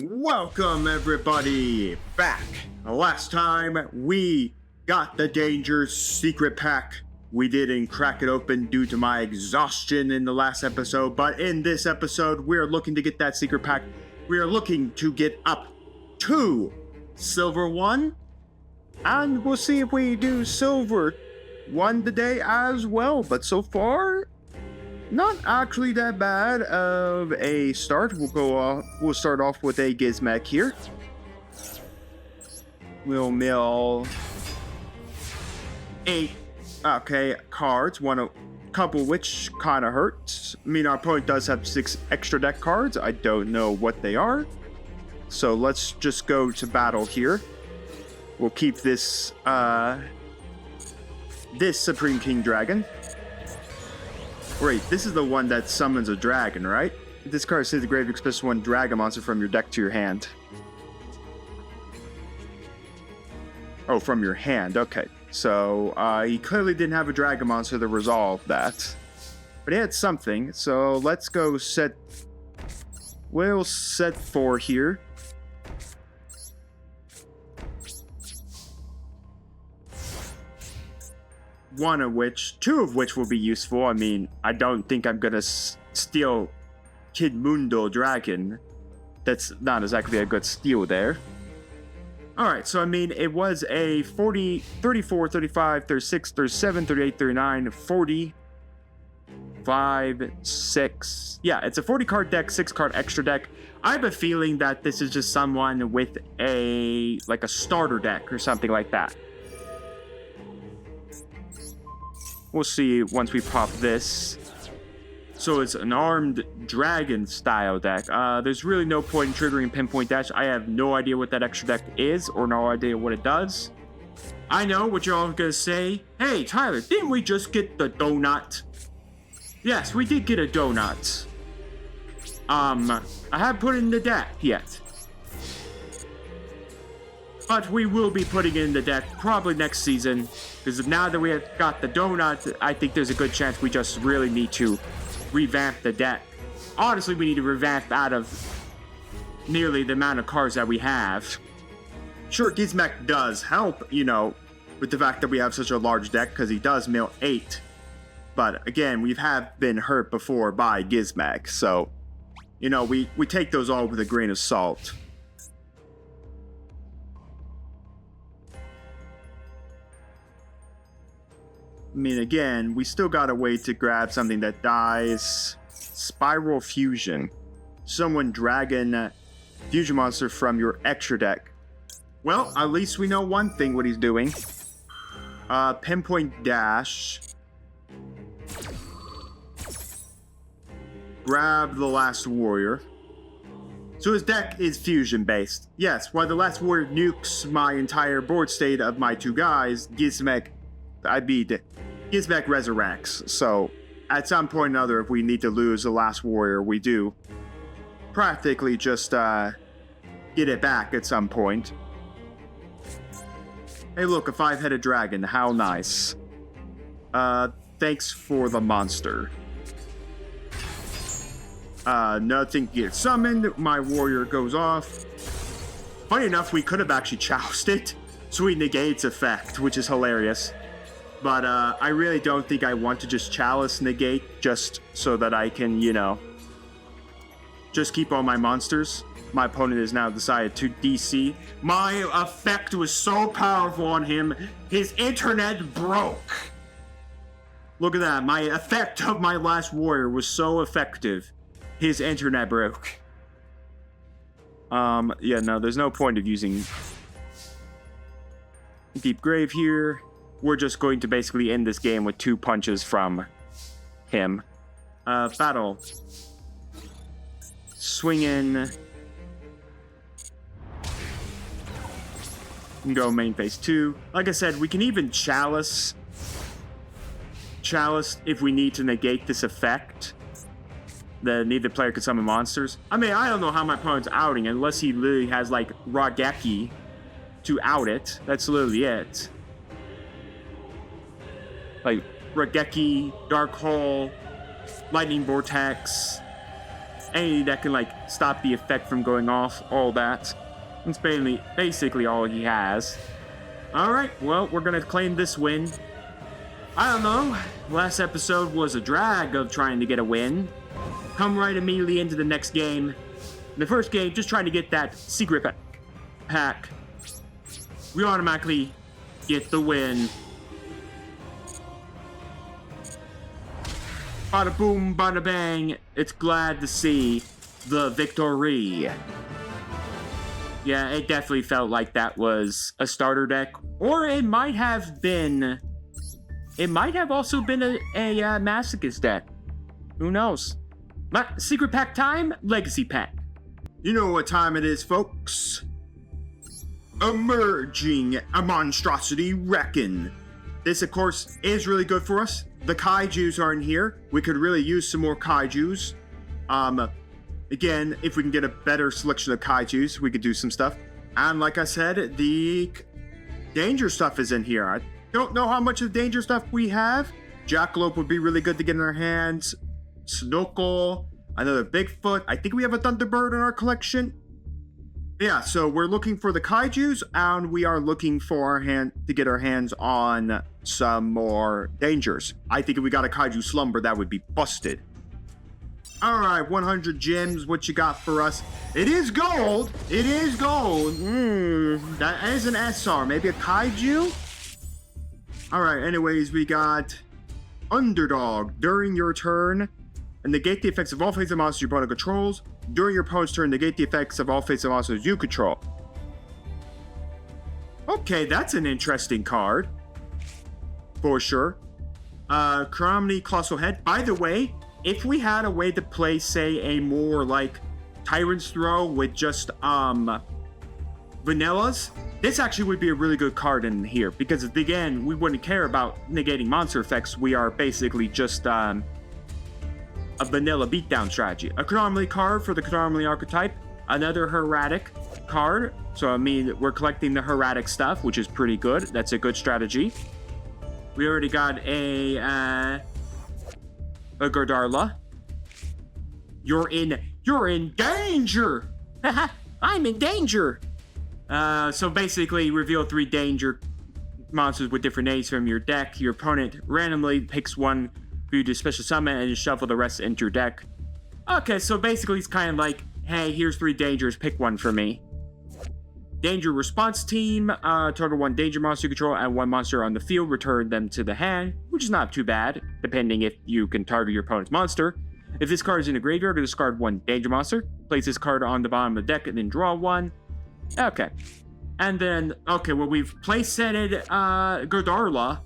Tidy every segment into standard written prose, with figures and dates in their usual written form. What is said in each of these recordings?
Welcome everybody back. Last time we got the Danger Secret Pack. We didn't crack it open due to my exhaustion in the last episode, but in this episode we're looking to get that secret pack. We are looking to get up to Silver 1, and we'll see if we do Silver 1 today as well, but so far not actually that bad of a start. We'll start off with a Gizmek here. We'll mill 8 cards, a couple which kind of hurts. I mean, our opponent does have 6 extra deck cards. I don't know what they are. So let's just go to battle here. We'll keep this Supreme King Dragon. Wait, this is the one that summons a dragon, right? This card says the grave express one dragon monster from your deck to your hand. Oh, from your hand, okay. So, he clearly didn't have a dragon monster to resolve that. But he had something, so let's go set... We'll set 4 here. Two of which will be useful. I mean, I don't think I'm gonna steal Kid Mundo Dragon. That's not exactly a good steal there. Alright, so I mean, it was a 40, 34, 35, 36, 37, 38, 39, 40, 5, 6. Yeah, it's a 40 card deck, 6 card extra deck. I have a feeling that this is just someone with a starter deck or something like that. We'll see once we pop this. So it's an armed dragon style deck. There's really no point in triggering Pinpoint Dash. I have no idea what that extra deck is or no idea what it does. I know what you're all gonna say. Hey Tyler, didn't we just get the donut? Yes, we did get a donut. I haven't put it in the deck yet. But we will be putting it in the deck probably next season. Because now that we have got the donut, I think there's a good chance we just really need to revamp the deck. Honestly, we need to revamp out of nearly the amount of cards that we have. Sure, Gizmek does help, you know, with the fact that we have such a large deck, because he does mill 8. But again, we have been hurt before by Gizmek, so, you know, we take those all with a grain of salt. I mean, again, we still got a way to grab something that dies. Spiral Fusion. Summon Dragon Fusion Monster from your extra deck. Well, at least we know one thing what he's doing. Pinpoint Dash. Grab the Last Warrior. So his deck is fusion based. Yes, while the Last Warrior nukes my entire board state of my 2 guys, Gizmek resurrects. So at some point or another, if we need to lose the Last Warrior, we do practically just get it back at some point. Hey look, a 5-headed dragon, how nice. Thanks for the monster. Nothing gets summoned, my warrior goes off. Funny enough, we could have actually jousted it, so he negates effect, which is hilarious. But I really don't think I want to just Chalice negate just so that I can, you know, just keep all my monsters. My opponent has now decided to DC. My effect was so powerful on him, his internet broke. Look at that, my effect of my Last Warrior was so effective, his internet broke. Yeah, no, there's no point of using Deep Grave here. We're just going to basically end this game with 2 punches from him. Battle. Swing in. And go main phase 2. Like I said, we can even Chalice if we need to negate this effect. Then neither player can summon monsters. I mean, I don't know how my opponent's outing unless he literally has like Rageki to out it. That's literally it. Like Rageki, Dark Hole, Lightning Vortex, Anything that can, like, stop the effect from going off, all that. That's basically all he has. Alright, well, we're gonna claim this win. I don't know. Last episode was a drag of trying to get a win. Come right immediately into the next game. In the first game, just trying to get that secret pack. We automatically get the win. Bada boom, bada bang. It's glad to see the victory. Yeah, it definitely felt like that was a starter deck. Or it might have been... It might have also been a Masochist deck. Who knows? Secret pack time, legacy pack. You know what time it is, folks. Emerging a monstrosity reckon. This, of course, is really good for us. The kaijus are in here. We could really use some more kaijus. Again, if we can get a better selection of kaijus, we could do some stuff. And like I said, the danger stuff is in here. I don't know how much of the danger stuff we have. Jackalope would be really good to get in our hands. Snorkel, another Bigfoot. I think we have a Thunderbird in our collection. Yeah, so we're looking for the kaijus, and we are looking for to get our hands on some more dangers. I think if we got a kaiju slumber, that would be busted. Alright, 100 gems, what you got for us? It is gold! It is gold! That is an SR, maybe a kaiju? Alright, anyways, we got Underdog. During your turn, and negate the effects of all face-up monsters your opponent controls. During your opponent's turn, negate the effects of all face-up monsters you control. Okay, that's an interesting card. For sure. Chromny Colossal Head. By the way, if we had a way to play, say, a more, like, Tyrant's Throw with just, vanillas, this actually would be a really good card in here. Because, again, we wouldn't care about negating monster effects. We are basically just, a vanilla beatdown strategy. A Chronomaly card for the Chronomaly archetype. Another Herratic card. So, I mean, we're collecting the Herratic stuff, which is pretty good. That's a good strategy. We already got a Gardarla. You're in danger! Haha, I'm in danger! So basically, reveal 3 danger monsters with different names from your deck. Your opponent randomly picks one for you to special summon and just shuffle the rest into your deck. Okay, so basically it's kind of like, hey, here's 3 dangers, pick one for me. Danger response team, target 1 danger monster you control and 1 monster on the field, return them to the hand, which is not too bad, depending if you can target your opponent's monster. If this card is in the graveyard, discard 1 danger monster, place this card on the bottom of the deck and then draw 1. Okay. And then, okay, well, we've place-setted Gardarla.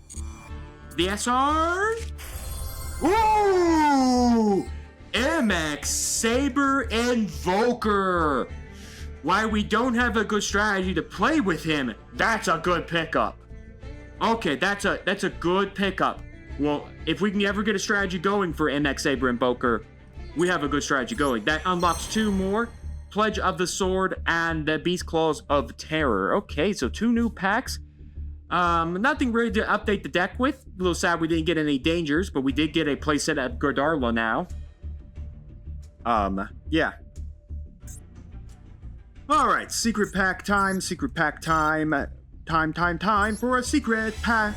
The SR? Ooh! MX Saber Invoker! Why we don't have a good strategy to play with him, that's a good pickup. Okay, that's a good pickup. Well, if we can ever get a strategy going for MX Saber Invoker, we have a good strategy going. That unlocks 2 more. Pledge of the Sword and the Beast Claws of Terror. Okay, so 2 new packs. Nothing really to update the deck with. A little sad we didn't get any dangers, but we did get a playset of Gardarla now. Yeah. Alright, secret pack time, secret pack time. Time for a secret pack.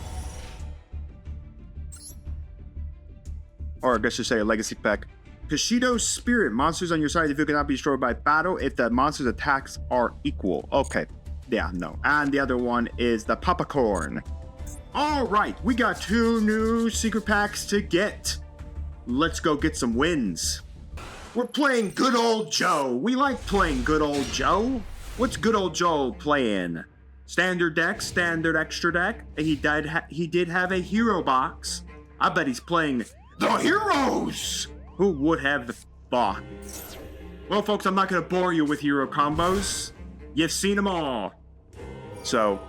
Or I guess you say a legacy pack. Kashido's Spirit. Monsters on your side if you cannot be destroyed by battle if the monster's attacks are equal. Okay. Yeah, no. And the other one is the Popcorn. Alright, we got 2 new secret packs to get. Let's go get some wins. We're playing good old Joe. We like playing good old Joe. What's good old Joe playing? Standard deck, standard extra deck. And he did have a hero box. I bet he's playing the heroes. Who would have thought? Well, folks, I'm not going to bore you with hero combos. You've seen them all. So,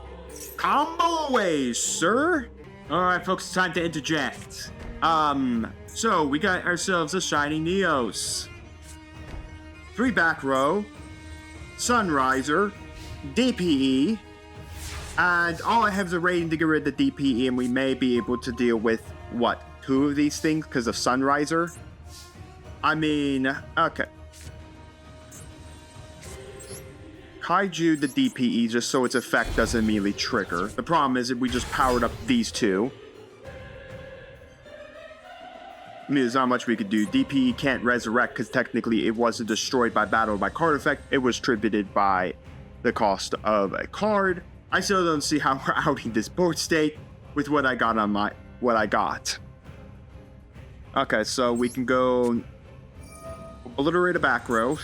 combo away, sir. Alright, folks, it's time to interject. So, we got ourselves a Shining Neos. 3 back row. Sunriser. DPE. And all I have is a rating to get rid of the DPE, and we may be able to deal with, what, 2 of these things because of Sunriser? I mean, okay. Kaiju the DPE just so its effect doesn't immediately trigger. The problem is that we just powered up these two. I mean, there's not much we could do. DPE can't resurrect because technically it wasn't destroyed by battle by card effect. It was tributed by the cost of a card. I still don't see how we're outing this board state with what I got on what I got. Okay, so we can go obliterate a back row.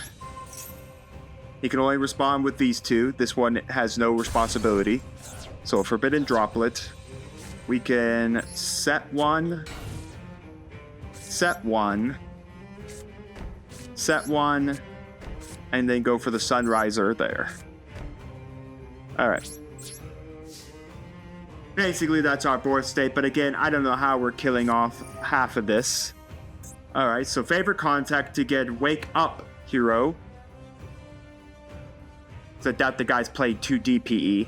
He can only respond with these two. This one has no responsibility. So a forbidden droplet. We can set one. Set one, and then go for the Sunriser there. Alright. Basically, that's our board state, but again, I don't know how we're killing off half of this. Alright, so favorite contact to get Wake Up Hero. So I doubt the guy's played 2 DPE.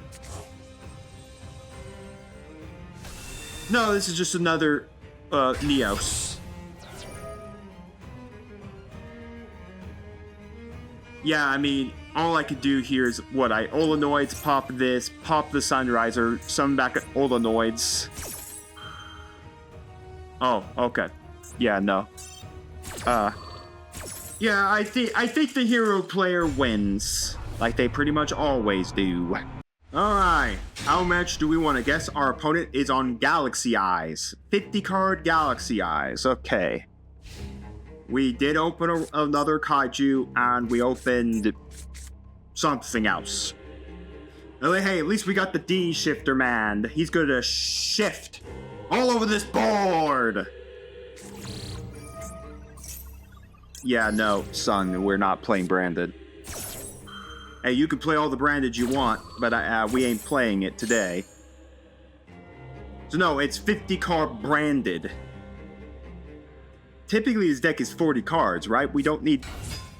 No, this is just another Neos. Yeah, I mean, all I could do here is what Olenoids, pop this, pop the Sunriser, summon back at Olenoids. Oh, okay. Yeah, no. Yeah, I think the hero player wins. Like they pretty much always do. Alright, how much do we want to guess? Our opponent is on Galaxy Eyes. 50 card Galaxy Eyes, okay. We did open another Kaiju, and we opened something else. Hey, at least we got the D shifter man. He's gonna shift all over this board. Yeah, no, son, we're not playing branded. Hey, you can play all the branded you want, but we ain't playing it today. So no, it's 50 card branded. Typically, his deck is 40 cards, right? We don't need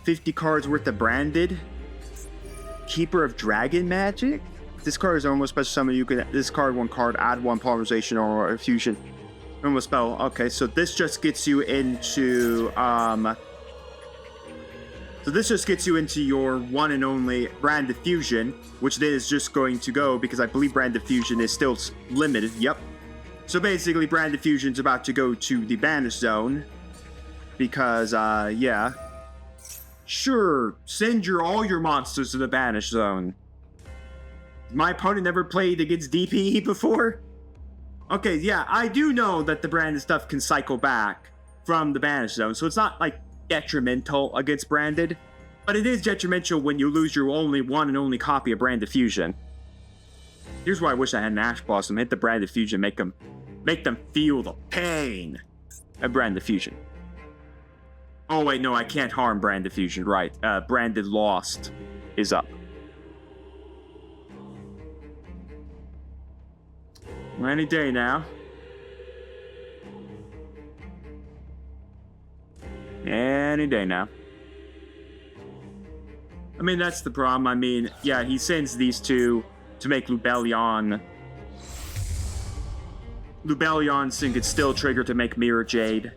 50 cards worth of branded. Keeper of Dragon Magic? This card is almost special summon. You can discard one card, add one polymerization or a fusion. Normal spell. Okay, so this just gets you into your one and only Brand Diffusion, which is just going to go because I believe Brand Diffusion is still limited. Yep. So basically, Brand Diffusion's about to go to the Banish Zone. Because, yeah. Sure, send all your monsters to the Banish Zone. My opponent never played against DPE before? Okay, yeah, I do know that the branded stuff can cycle back from the Banish Zone, so it's not, like, detrimental against branded. But it is detrimental when you lose your one and only copy of Brand Diffusion. Here's why I wish I had an Ash Blossom. Hit the Brand Diffusion, make them feel the pain of Brand Diffusion. Oh wait, no, I can't harm Brand Diffusion, right. Branded Lost is up. Any day now. Any day now. I mean, that's the problem. I mean, yeah, he sends these two to make Lubellion. Lubellion Sin could still trigger to make Mirror Jade.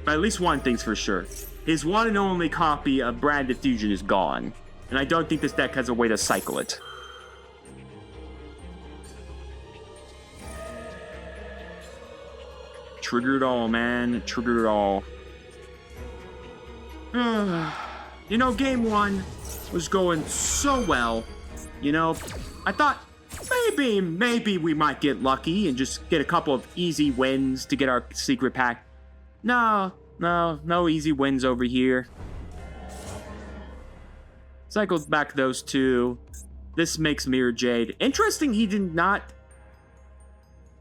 But at least one thing's for sure. His one and only copy of Brand Diffusion is gone. And I don't think this deck has a way to cycle it. Trigger it all, man. Trigger it all. You know, game one was going so well. You know, I thought maybe we might get lucky and just get a couple of easy wins to get our secret pack. No easy wins over here. Cycles back those two. This makes Mirror Jade. Interesting, he did not.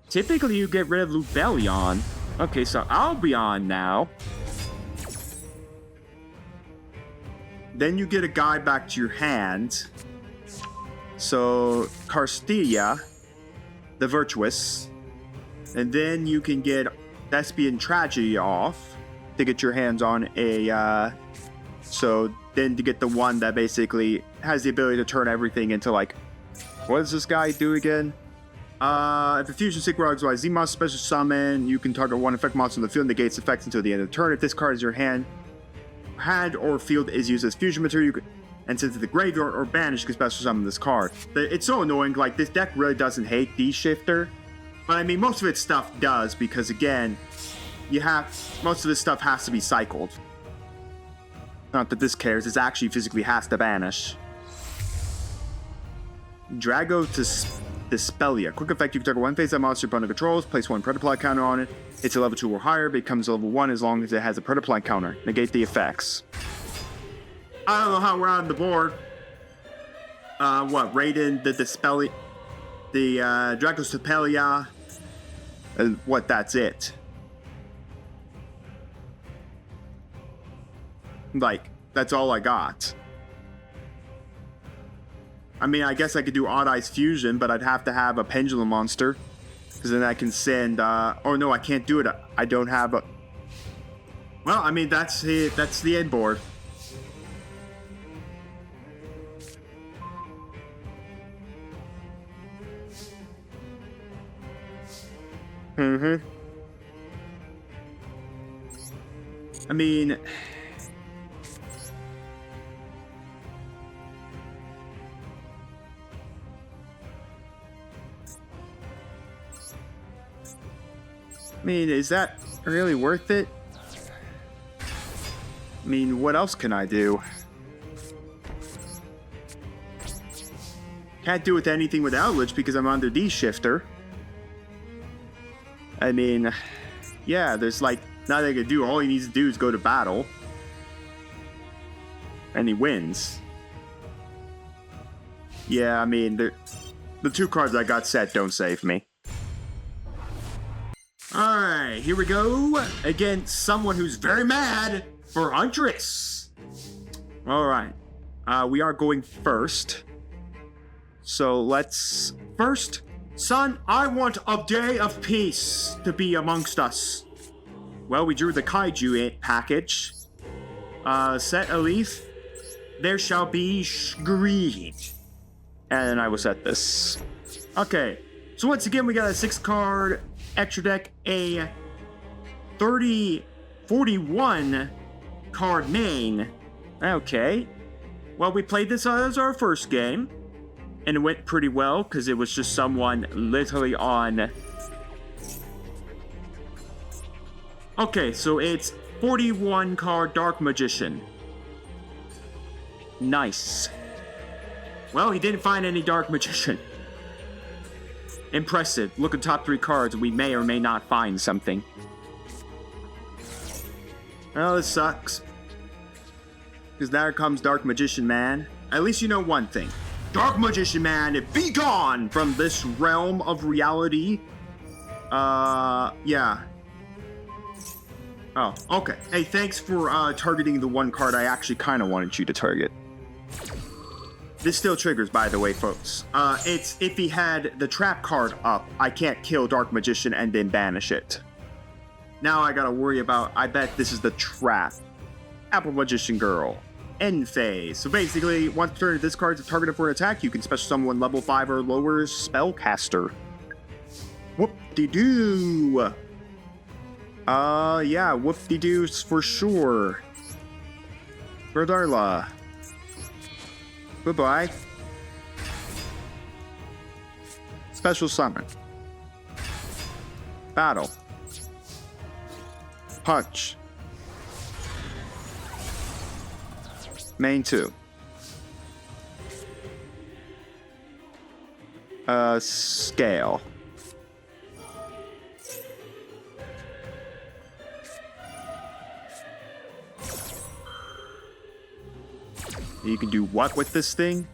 Typically, you get rid of Lubellion. Okay, so I'll be on now. Then you get a guy back to your hand. So, Karsteia, the Virtuous. And then you can get Thespian Tragedy off to get your hands on a, so then to get the one that basically has the ability to turn everything into, like, what does this guy do again? If the Fusion Synchronized by Z-Monster special summon, you can target one effect monster in the field, negates effects until the end of the turn. If this card is your hand, hand or field is used as fusion material, you can, and sent to the graveyard or banished, you can special summon this card. It's so annoying. Like, this deck really doesn't hate D-Shifter, but I mean, most of its stuff does, because again, most of this stuff has to be cycled. Not that this cares, it actually physically has to banish. Drago to Dispelia. Quick effect, you can target one face that monster opponent controls, place one Predaplant counter on it. It's a level 2 or higher, becomes a level 1 as long as it has a Predaplant counter. Negate the effects. I don't know how we're on the board. Raiden, the Dispelia, the Drago's Dispelia, and that's it. Like, that's all I got. I mean, I guess I could do Odd Eyes Fusion, but I'd have to have a Pendulum monster. Because then I can send, oh no, I can't do it. I don't have a... Well, I mean, that's the end board. I mean... is that really worth it? I mean, what else can I do? Can't do with anything with Outledge because I'm under D-Shifter. I mean, yeah, there's like nothing I can do. All he needs to do is go to battle. And he wins. Yeah, I mean, the two cards I got set don't save me. Alright, here we go. Against someone who's very mad for Huntress. Alright. We are going first. So let's... First, son, I want a day of peace to be amongst us. Well, we drew the Kaiju package. Set a leaf. There shall be greed. And I will set this. Okay. So once again, we got a 6-card... extra deck, a 41 card main. Okay. Well, we played this as our first game, and it went pretty well because it was just someone literally on. Okay, so it's 41 card Dark Magician. Nice. Well, he didn't find any Dark Magician. Impressive. Look at top 3 cards, we may or may not find something. Well, this sucks. Because there comes Dark Magician Man. At least you know one thing. Dark Magician Man, be gone from this realm of reality. Yeah. Oh, okay. Hey, thanks for targeting the one card I actually kind of wanted you to target. This still triggers, by the way, folks. It's if he had the trap card up, I can't kill Dark Magician and then banish it. Now I gotta worry about, I bet this is the trap. Apple Magician Girl. End phase. So basically, once per turn, if this card is targeted for an attack, you can special summon 1 level 5 or lower spellcaster. Whoop-de-doo. Yeah, whoop-de-doos for sure. Rodarla. Goodbye. Special summon. Battle. Punch. Main 2. Scale. You can do what with this thing?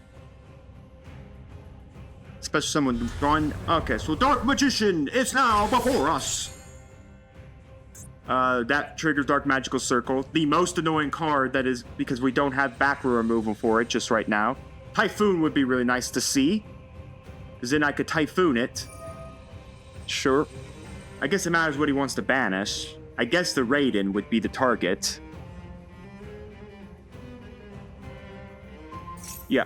Special summon run. Okay, so Dark Magician is now before us. That triggers Dark Magical Circle. The most annoying card that is because we don't have back row removal for it just right now. Typhoon would be really nice to see. Because then I could Typhoon it. Sure. I guess it matters what he wants to banish. I guess the Raiden would be the target. Yeah.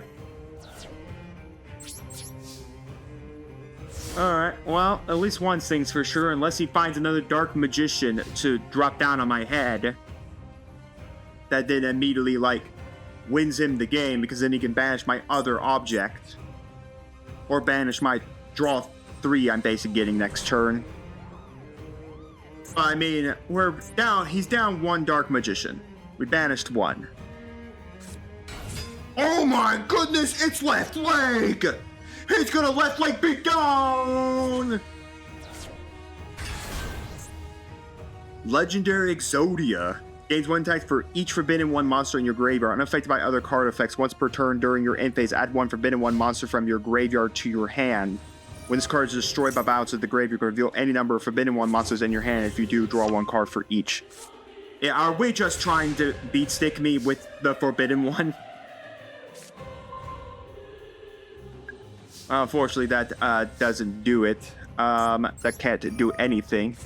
Alright, well, at least one thing's for sure, unless he finds another Dark Magician to drop down on my head. that then immediately, like, wins him the game, because then he can banish my other object. Or banish my draw 3 I'm basically getting next turn. I mean, he's down 1 Dark Magician. We banished 1. Oh my goodness, it's left leg! He's gonna left leg beat down! Legendary Exodia. Gains 1 attack for each Forbidden 1 monster in your graveyard, unaffected by other card effects. Once per turn during your end phase, add 1 Forbidden 1 monster from your graveyard to your hand. When this card is destroyed by balance of the grave, you can reveal any number of Forbidden 1 monsters in your hand. If you do, draw 1 card for each. Yeah, are we just trying to beat stick me with the Forbidden 1? Unfortunately, that doesn't do it. That can't do anything.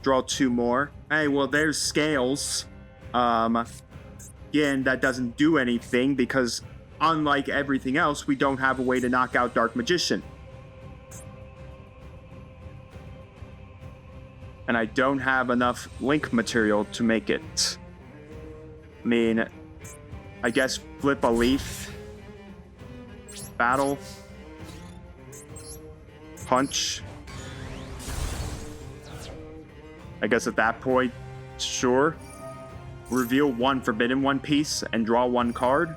Draw 2 more. Hey, well, there's Scales. Again, that doesn't do anything because, unlike everything else, we don't have a way to knock out Dark Magician. And I don't have enough link material to make it. I mean, I guess flip a leaf. Battle. Punch. I guess at that point, sure. Reveal 1 Forbidden 1 piece and draw 1 card.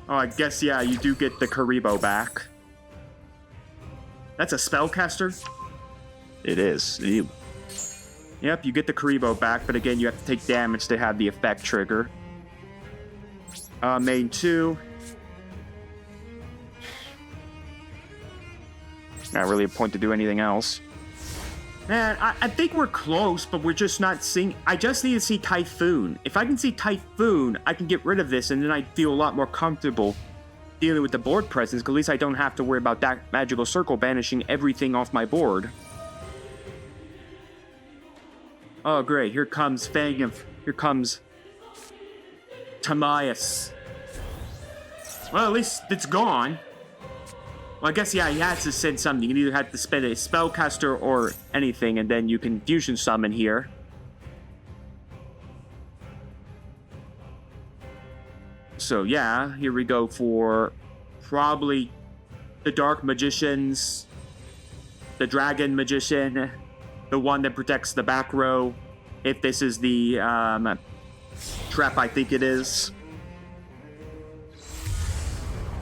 Oh, I guess, yeah, you do get the Karibo back. That's a spellcaster? It is. Yep, you get the Karibo back, but again, you have to take damage to have the effect trigger. Main 2. Not really a point to do anything else. Man, I think we're close, but we're just not seeing... I just need to see Typhoon. If I can see Typhoon, I can get rid of this, and then I feel a lot more comfortable dealing with the board presence, because at least I don't have to worry about that magical circle banishing everything off my board. Oh, great. Here comes Here comes Tamias. Well, at least it's gone. Well, I guess, yeah, he has to send something. You can either have to spend a spellcaster or anything, and then you can fusion summon here. So, yeah, here we go for probably the Dark Magicians, the Dragon Magician, the one that protects the back row, if this is the trap I think it is.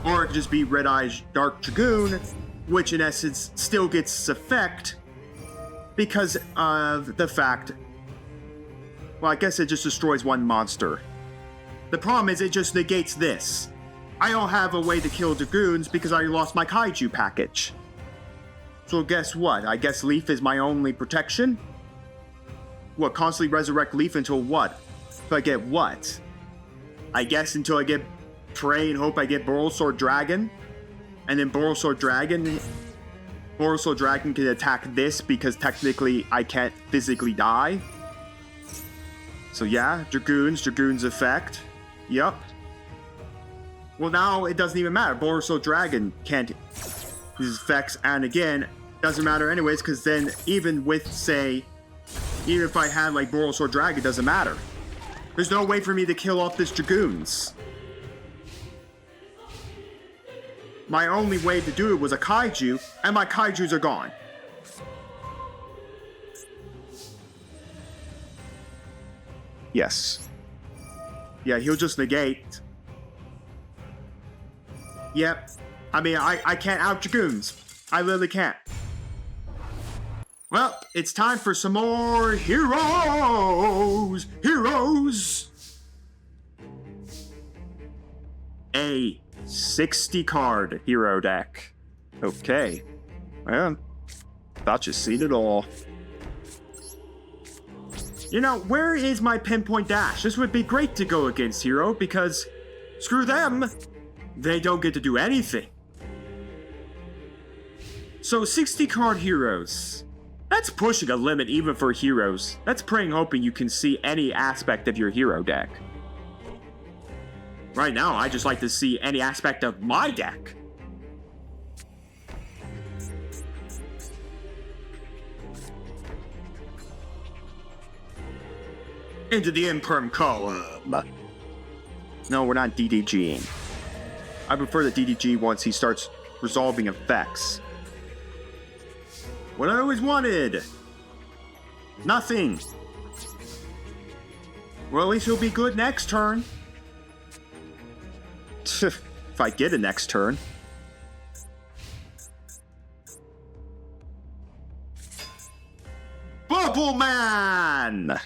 Or it could just be Red Eye's Dark Dragoon, which in essence still gets its effect because of the fact... Well, I guess it just destroys 1 monster. The problem is it just negates this. I don't have a way to kill Dragoons because I lost my Kaiju package. So guess what? I guess Leaf is my only protection? What, constantly resurrect Leaf until what? If I get what? I guess until I get... Pray and hope I get Borrelsword Dragon, and then Borrelsword Dragon can attack this because technically I can't physically die. So yeah, Dragoon's effect. Yup. Well, now it doesn't even matter. Borrelsword Dragon can't use effects, and again, doesn't matter anyways because then even with, say, even if I had like Borrelsword Dragon, it doesn't matter. There's no way for me to kill off this Dragoons. My only way to do it was a Kaiju, and my Kaijus are gone. Yes. Yeah, he'll just negate. Yep. I mean, I can't out Dragoons. I literally can't. Well, it's time for some more heroes! Heroes! A 60-card hero deck. Okay. Well, thought you seen it all. You know, where is my pinpoint dash? This would be great to go against hero because screw them. They don't get to do anything. So 60-card heroes. That's pushing a limit even for heroes. That's praying hoping you can see any aspect of your hero deck. Right now, I just like to see any aspect of my deck. Into the imperm column. No, we're not DDGing. I prefer the DDG once he starts resolving effects. What I always wanted. Nothing. Well, at least he'll be good next turn. If I get a next turn. Bubble Man!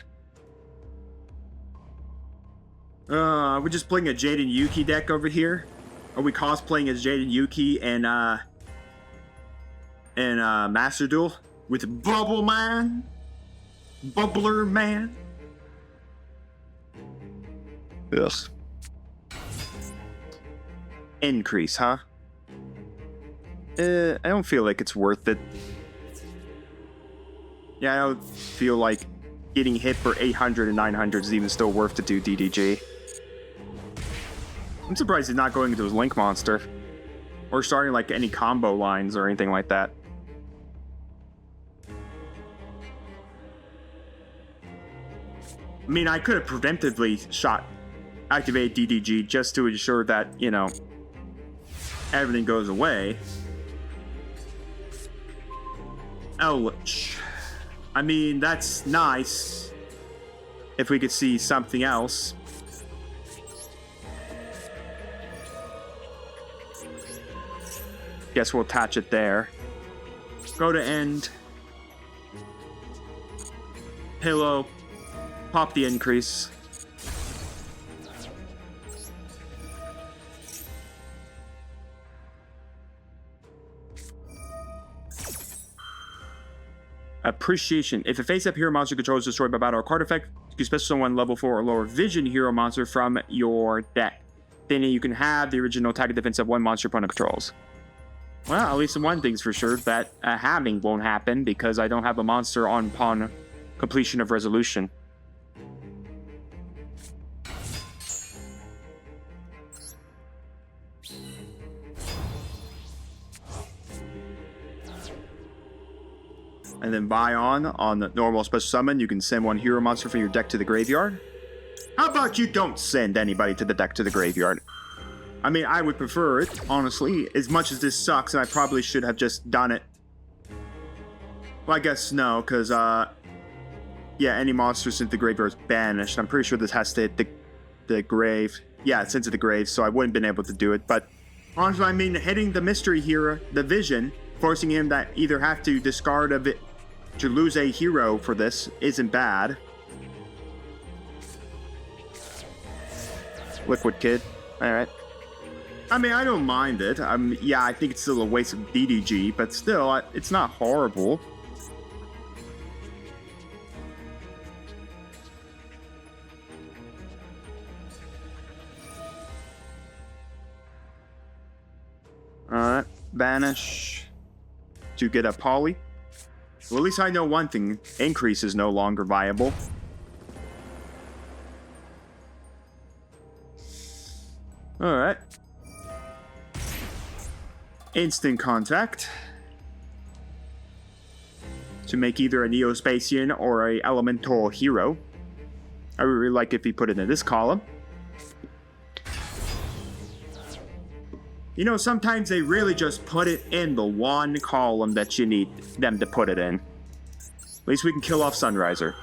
We're just playing a Jade and Yuki deck over here. Are we cosplaying as Jade and Yuki and Master Duel with Bubble Man? Bubbler Man? Ugh. Increase, huh? I don't feel like it's worth it. Yeah, I don't feel like getting hit for 800 and 900 is even still worth to do DDG. I'm surprised he's not going into his Link monster. Or starting like any combo lines or anything like that. I mean, I could have preemptively activated DDG just to ensure that, you know, everything goes away. Ouch. I mean, that's nice. If we could see something else. Guess we'll attach it there. Go to end. Pillow. Pop the increase. Appreciation. If a face-up hero monster control is destroyed by battle or card effect, you can special summon level 4 or lower vision hero monster from your deck. Then you can have the original attack and defense of one monster opponent controls. Well, at least one thing's for sure, that having won't happen because I don't have a monster upon completion of resolution. And then on the normal special summon, you can send one hero monster from your deck to the graveyard. How about you don't send anybody to the deck to the graveyard? I mean, I would prefer it, honestly, as much as this sucks, and I probably should have just done it. Well, I guess no, because, yeah, any monster sent to the graveyard is banished. I'm pretty sure this has to hit the grave. Yeah, it's into the grave, so I wouldn't have been able to do it, but honestly, I mean, hitting the mystery hero, the vision, forcing him to either have to discard of it to lose a hero for this isn't bad. Liquid Kid. Alright. I mean, I don't mind it. Yeah, I think it's still a waste of DDG, but still, it's not horrible. Alright, banish to get a poly. Well, at least I know one thing. Increase is no longer viable. Alright. Instant contact. To make either a Neospacian or a elemental hero. I would really like if he put it in this column. You know, sometimes they really just put it in the one column that you need them to put it in. At least we can kill off Sunriser.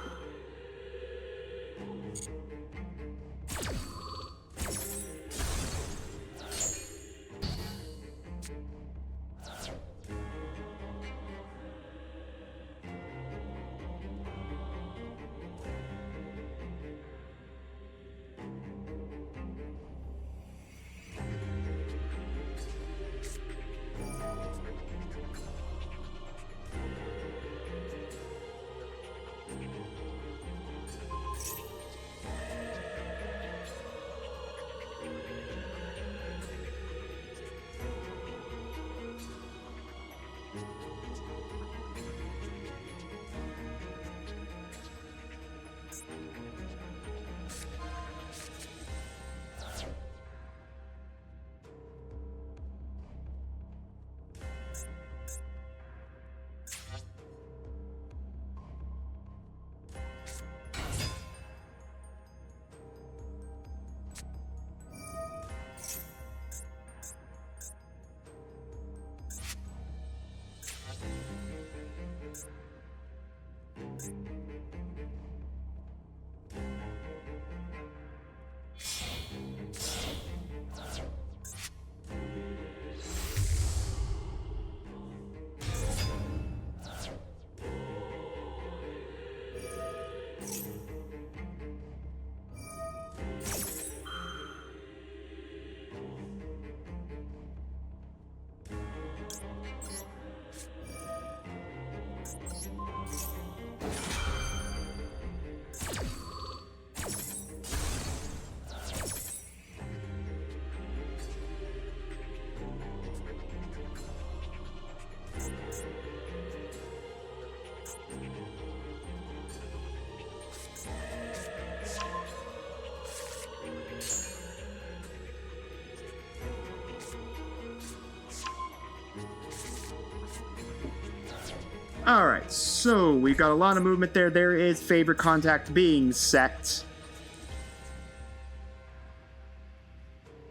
Alright, so we got a lot of movement there. There is favorite contact being set.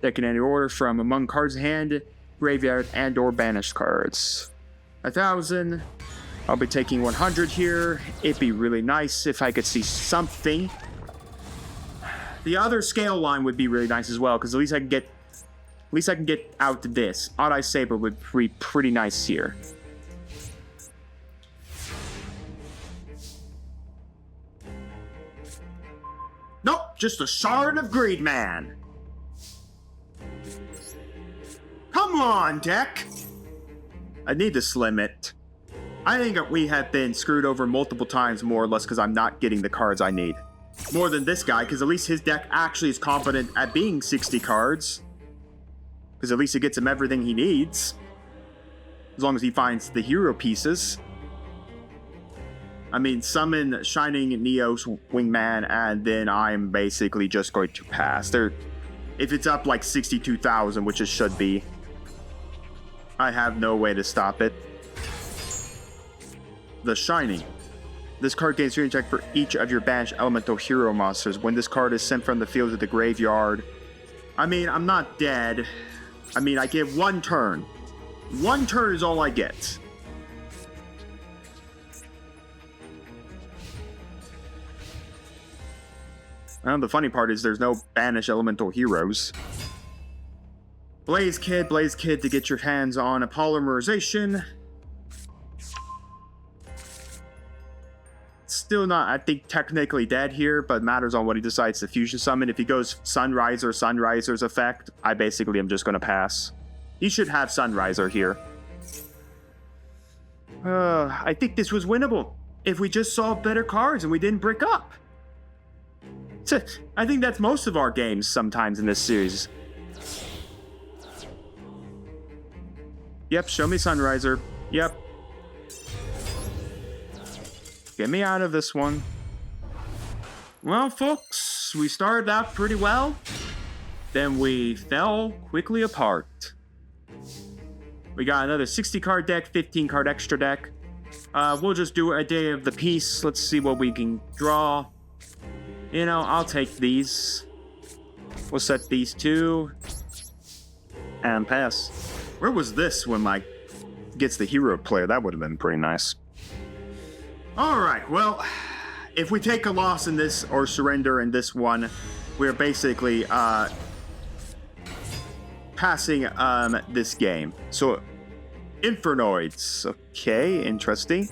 Deck in any order from among cards in hand, graveyard, and or banished cards. 1,000. I'll be taking 100 here. It'd be really nice if I could see something. The other scale line would be really nice as well, because at least I can get out this. Odd Eye Saber would be pretty nice here. Nope, just a Shard of Greed Man. Come on, deck. I need to slim it. I think we have been screwed over multiple times, more or less, because I'm not getting the cards I need. More than this guy, because at least his deck actually is confident at being 60 cards. Because at least it gets him everything he needs. As long as he finds the hero pieces. I mean, summon Shining Neos Wingman, and then I'm basically just going to pass. If it's up like 62,000, which it should be, I have no way to stop it. The Shining. This card gains 3 check for each of your banished elemental hero monsters. When this card is sent from the field to the graveyard. I mean, I'm not dead. I mean, I get 1 turn. 1 turn is all I get. Well, the funny part is there's no banished elemental heroes. Blaze Kid to get your hands on a polymerization. Still not, I think, technically dead here, but matters on what he decides to fusion summon. If he goes Sunriser's effect, I basically am just going to pass. He should have Sunriser here. I think this was winnable if we just saw better cards and we didn't brick up. So, I think that's most of our games sometimes in this series. Yep, show me Sunriser. Yep. Get me out of this one. Well, folks, we started out pretty well. Then we fell quickly apart. We got another 60-card deck, 15-card extra deck. We'll just do a day of the piece. Let's see what we can draw. You know, I'll take these. We'll set these 2. And pass. Where was this when, like, gets the hero player? That would have been pretty nice. Alright, well, if we take a loss in this, or surrender in this one, we're basically, passing, this game. So, Infernoids. Okay, interesting.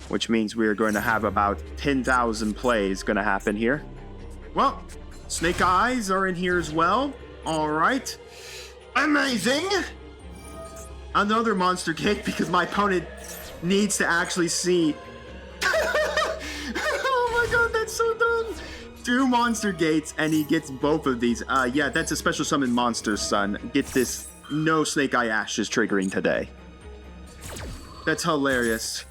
Which means we're going to have about 10,000 plays going to happen here. Well, Snake Eyes are in here as well. Alright. Amazing! Another monster kick because my opponent needs to actually see... Oh my god, that's so dumb! 2 monster gates and he gets both of these. Yeah, that's a special summon monster, son. Get this, no Snake Eye Ashes triggering today. That's hilarious.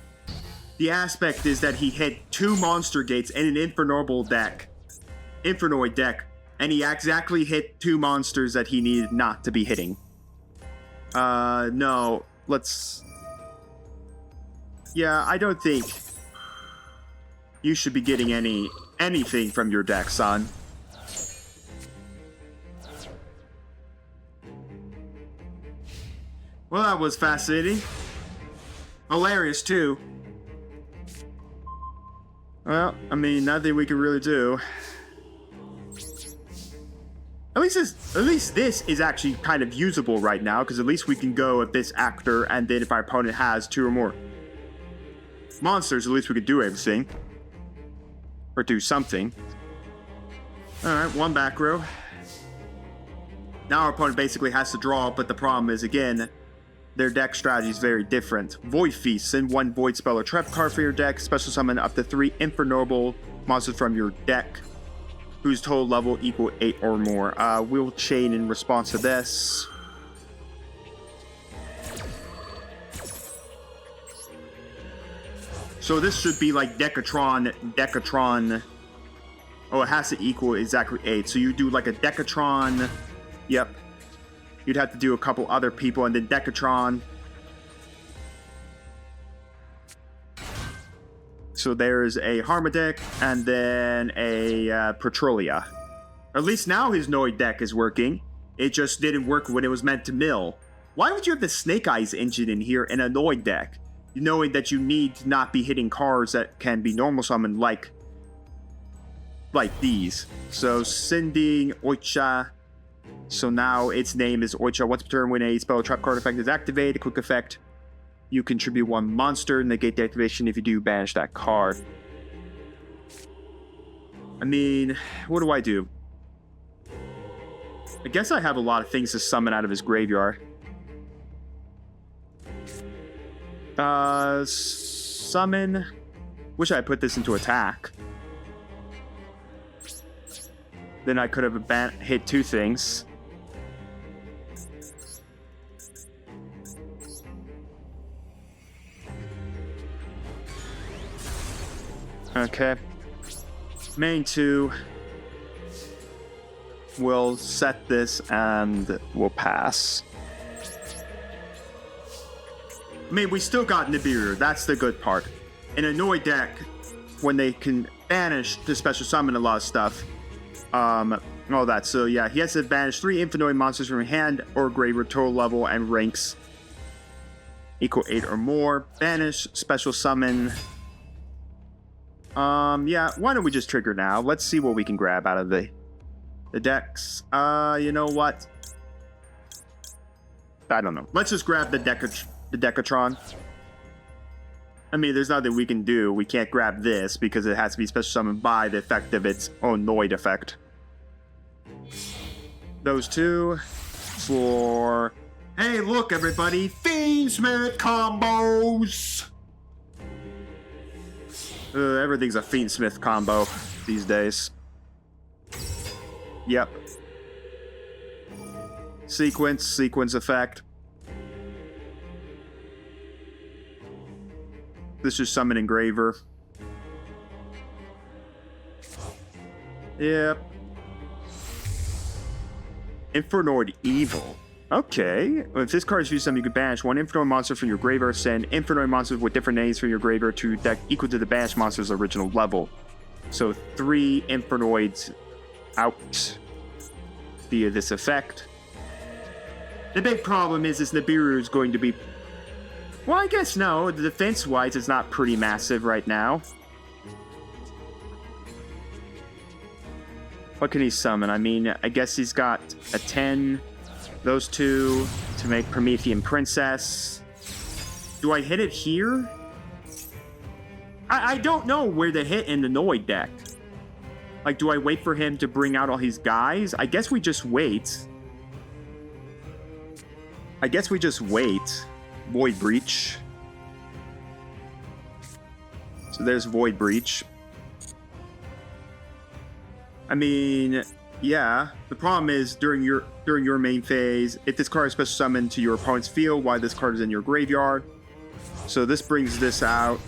The aspect is that he hit 2 monster gates and an Infernoid deck, and he exactly hit 2 monsters that he needed not to be hitting. No, let's... Yeah, I don't think you should be getting anything from your deck, son. Well, that was fascinating. Hilarious, too. Well, I mean, nothing we can really do. At least this is actually kind of usable right now, because at least we can go at this actor, and then if our opponent has 2 or more monsters, at least we could do everything. Or do something. Alright, 1 back row. Now our opponent basically has to draw, but the problem is, again, their deck strategy is very different. Void Feast, send 1 Void Spell or Trap card for your deck, special summon up to 3 Infernoble monsters from your deck, whose total level equal 8 or more. We'll chain in response to this. So this should be like Decatron. Oh, it has to equal exactly 8. So you do like a Decatron. Yep. You'd have to do a couple other people, and then Decatron. So there's a Harmadic and then a Petrolia. At least now his Noid deck is working. It just didn't work when it was meant to mill. Why would you have the Snake Eyes engine in here in a Noid deck? Knowing that you need to not be hitting cards that can be normal summoned like these. So sending Oicha. So now its name is Oicha. Once per turn, when a spell or trap card effect is activated, quick effect, you contribute one monster, negate the activation. If you do, banish that card. I mean, what do I do? I guess I have a lot of things to summon out of his graveyard. Summon. Wish I had put this into attack. Then I could have hit two things. Okay. Main 2. We'll set this and we'll pass. I mean, we still got Nibiru. That's the good part. In a Noid deck, when they can banish to special summon a lot of stuff, all that. So yeah, he has to banish 3 Infinite monsters from hand or graveyard, total level and ranks equal 8 or more. Banish, special summon. Yeah, why don't we just trigger now? Let's see what we can grab out of the decks. You know what? I don't know. Let's just grab the Decatron. I mean, there's nothing we can do. We can't grab this because it has to be special summoned by the effect of its own Noid effect. Those 2 for... Hey, look, everybody! Fiendsmith combos! Everything's a Fiendsmith combo these days. Yep. Sequence effect. This is summon Engraver. Yep. Infernoid Evil. Okay. If this card is used, you can banish 1 Infernoid monster from your graveyard. Send Infernoid monsters with different names from your graveyard to deck equal to the banished monster's original level. So 3 Infernoids out via this effect. The big problem is this Nibiru is going to be... Well, I guess no. The defense-wise, it's not pretty massive right now. What can he summon? I mean, I guess he's got a 10. Those 2 to make Promethean Princess. Do I hit it here? I don't know where to hit in the Noid deck. Like, do I wait for him to bring out all his guys? I guess we just wait. Void Breach. So there's Void Breach. I mean, yeah. The problem is during your main phase, if this card is special summoned to your opponent's field while this card is in your graveyard. So this brings this out.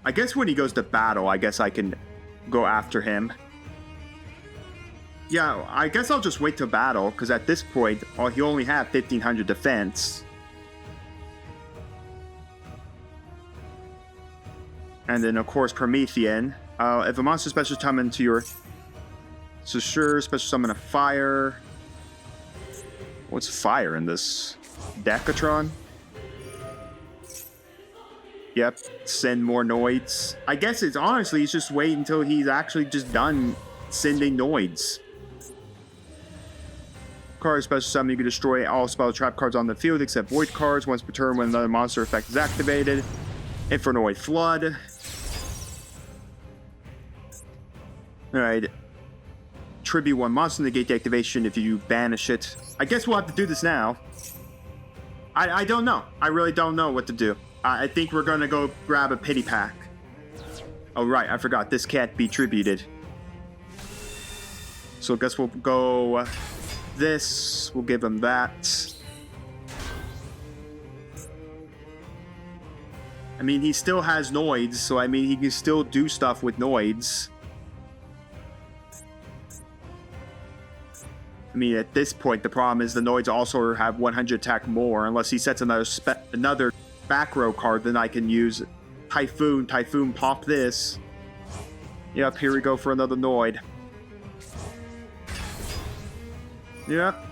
I guess when he goes to battle, I guess I can go after him. Yeah, I guess I'll just wait till battle, because at this point, he only had 1500 defense. And then, of course, Promethean. If a monster special summon to your... So sure, special summon a fire. What's fire in this? Decatron? Yep, send more Noids. I guess it's honestly, it's just wait until he's actually just done sending Noids. Card special summon, you can destroy all spell trap cards on the field except void cards once per turn when another monster effect is activated. Infernoid Flood. Alright. Tribute 1 monster, negate the activation if you banish it. I guess we'll have to do this now. I don't know. I really don't know what to do. I think we're gonna go grab a pity pack. Oh right, I forgot. This can't be tributed. So I guess we'll go this. We'll give him that. I mean, he still has Noids, so I mean, he can still do stuff with Noids. I mean, at this point, the problem is the Noids also have 100 attack more, unless he sets another back row card, then I can use Typhoon. Typhoon, pop this. Yep, here we go for another Noid. Yep.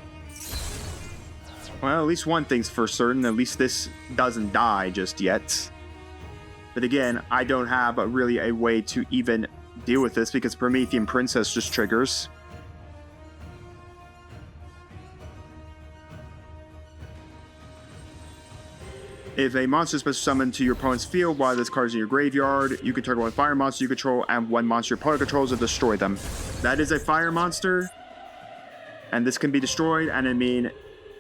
Well, at least one thing's for certain. At least this doesn't die just yet. But again, I don't have really a way to even deal with this because Promethean Princess just triggers. If a monster is special summoned to your opponent's field while this card is in your graveyard, you can target one fire monster you control and one monster your opponent controls and destroy them. That is a fire monster. And this can be destroyed, and I mean,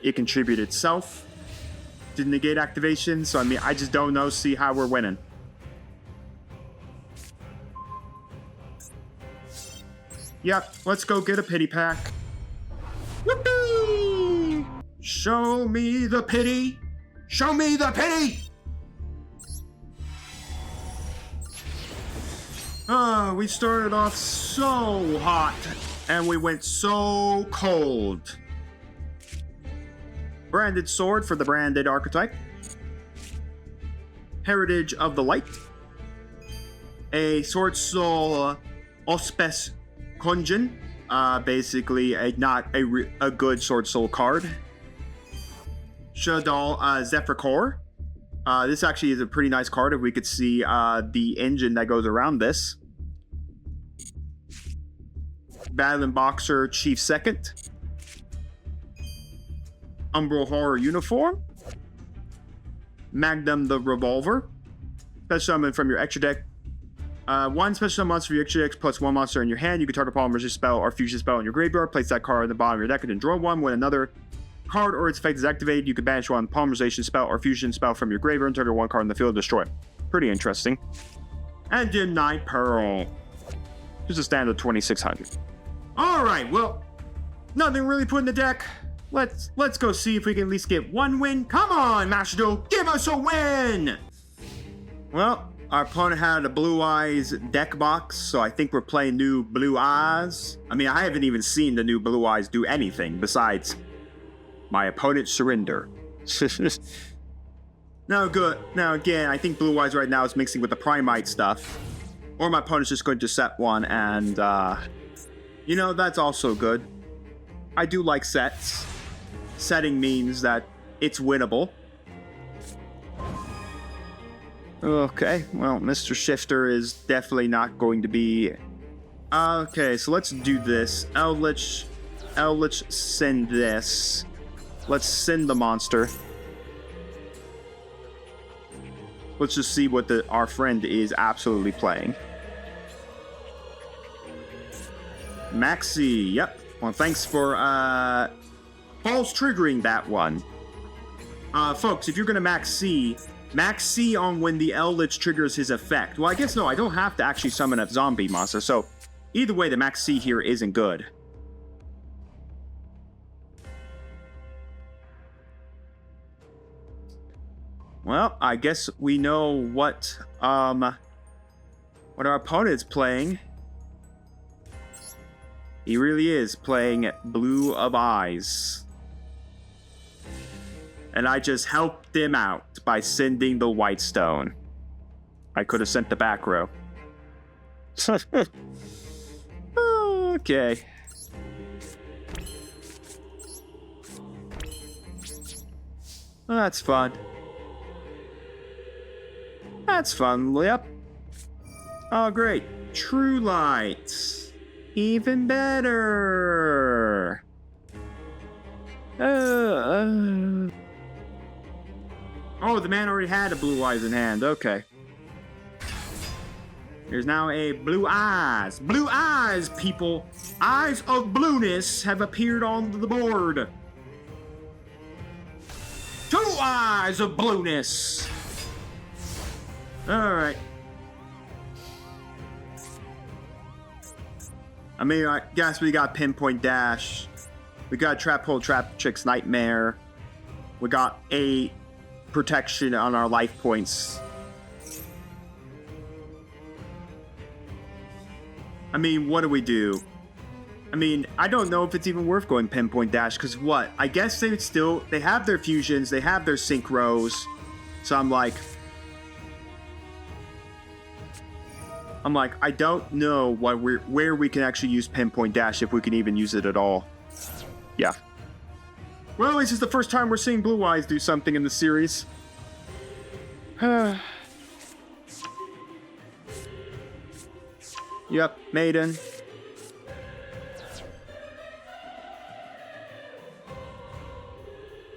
it contributed itself to negate activation. So I mean, I just don't know. See how we're winning. Yep, let's go get a pity pack. Whoopee! Show me the pity. Show me the pity! We started off so hot, and we went so cold. Branded Sword for the Branded archetype. Heritage of the Light. A Sword Soul Ospes Kunjin. Basically, not a good Sword Soul card. Shadal Zephyr Core. This actually is a pretty nice card if we could see the engine that goes around this. Battling Boxer Chief Second. Umbral Horror Uniform. Magnum the Revolver. Special summon from your extra deck. One special monster for your extra deck plus one monster in your hand. You can target a polymer spell or fusion spell in your graveyard. Place that card on the bottom of your deck and then draw one. When another card or its effect is activated, you can banish one polymerization spell or fusion spell from your graveyard and target one card in the field and destroy it. Pretty interesting. And then Night Pearl. Just a standard 2600. Alright, well, nothing really put in the deck. Let's go see if we can at least get one win. Come on, Master Duel, give us a win! Well, our opponent had a Blue Eyes deck box, so I think we're playing new Blue Eyes. I mean, I haven't even seen the new Blue Eyes do anything besides my opponent surrender. No good. Now again, I think Blue Eyes right now is mixing with the Primite stuff. Or my opponent's just going to set one and, you know, that's also good. I do like sets. Setting means that it's winnable. Okay, well, Mr. Shifter is definitely not going to be... Okay, so let's do this. Eldritch send this. Let's send the monster. Let's just see what our friend is absolutely playing. Maxi, yep. Well, thanks for false triggering that one. Folks, if you're gonna Max C on when the Eldritch triggers his effect. Well, I guess no, I don't have to actually summon a zombie monster, so either way, the Max C here isn't good. Well, I guess we know what our opponent's playing. He really is playing Blue of Eyes. And I just helped him out by sending the White Stone. I could have sent the back row. Okay. Well, that's fun. That's fun, yep. Oh, great. True Light. Even better. Oh, the man already had a Blue Eyes in hand. Okay. There's now a Blue Eyes. Blue Eyes, people. Eyes of blueness have appeared on the board. 2 Eyes of blueness. Alright. I mean, I guess we got Pinpoint Dash. We got Trap Hole Trap Chick's Nightmare. We got 8 protection on our life points. I mean, what do we do? I mean, I don't know if it's even worth going Pinpoint Dash, because what? I guess they have their fusions, they have their synchros. So I'm like, I'm like, I don't know where we can actually use Pinpoint Dash, if we can even use it at all. Yeah. Well, this is the first time we're seeing Blue Eyes do something in the series. Yep, Maiden.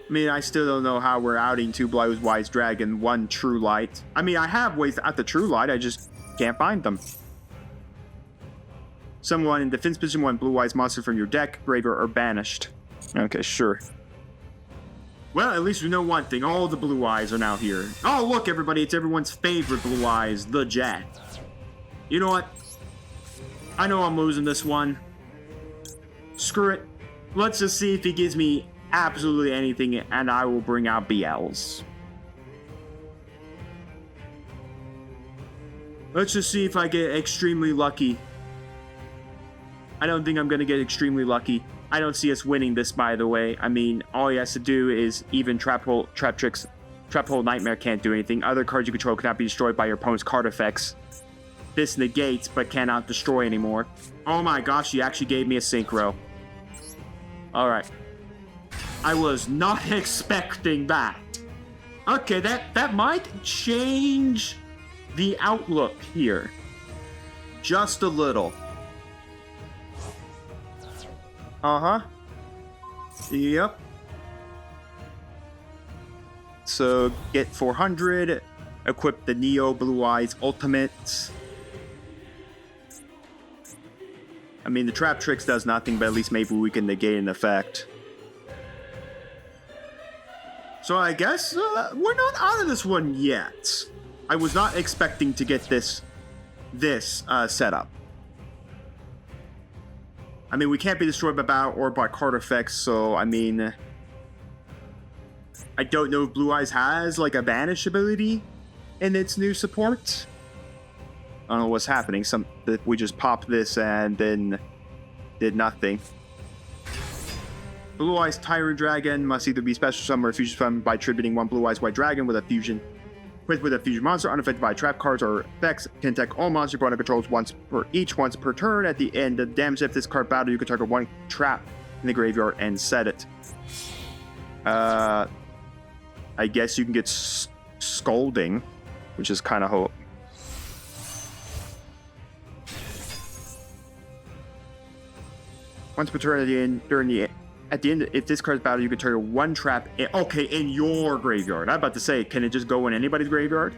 I mean, I still don't know how we're outing 2 Blue Eyes Dragon, 1 True Light. I mean, I have ways at the True Light, I just can't find them. Someone in defense position, 1 Blue Eyes monster from your deck, graveyard, or banished. Okay, sure. Well, at least we know one thing. All the Blue Eyes are now here. Oh, look, everybody. It's everyone's favorite Blue Eyes, the Jet. You know what? I know I'm losing this one. Screw it. Let's just see if he gives me absolutely anything, and I will bring out BLs. Let's just see if I get extremely lucky. I don't think I'm going to get extremely lucky. I don't see us winning this, by the way. I mean, all he has to do is even Trap Hole Nightmare can't do anything. Other cards you control cannot be destroyed by your opponent's card effects. This negates, but cannot destroy anymore. Oh my gosh, he actually gave me a Synchro. Alright. I was not expecting that. Okay, that might change the outlook here. Just a little. Uh-huh. Yep. So, get 400. Equip the Neo Blue Eyes Ultimate. I mean, the Trap Tricks does nothing, but at least maybe we can negate an effect. So I guess we're not out of this one yet. I was not expecting to get this setup. I mean, we can't be destroyed by battle or by card effects, so I mean, I don't know if Blue Eyes has like a banish ability in its new support. I don't know what's happening. We just popped this and then did nothing. Blue Eyes Tyrant Dragon must either be special summon or fusion summon by tributing 1 Blue Eyes White Dragon with a fusion monster unaffected by trap cards or effects. Can attack all monster opponent controls once per turn. At the end of the damage if this card battle, you can target 1 trap in the graveyard and set it. I guess you can get Scolding, which is kind of hope. Once per turn at the end, if this card's battle, you can target 1 trap in your graveyard. I'm about to say, can it just go in anybody's graveyard?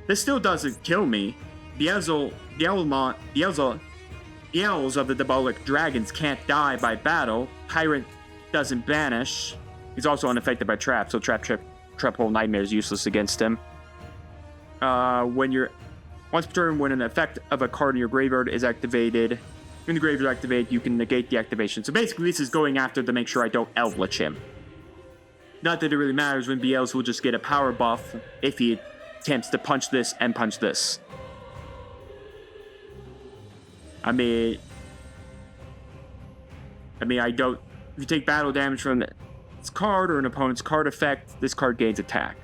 This still doesn't kill me. The Yells of the Diabolic Dragons can't die by battle. Tyrant doesn't banish. He's also unaffected by trap, so Trap Hole Nightmare is useless against him. Once per turn, when an effect of a card in your graveyard is activated, when the graveyard activate, you can negate the activation. So basically, this is going after to make sure I don't Eldritch him. Not that it really matters when BLs will just get a power buff if he attempts to punch this and punch this. I mean, I don't. If you take battle damage from this card or an opponent's card effect, this card gains attack.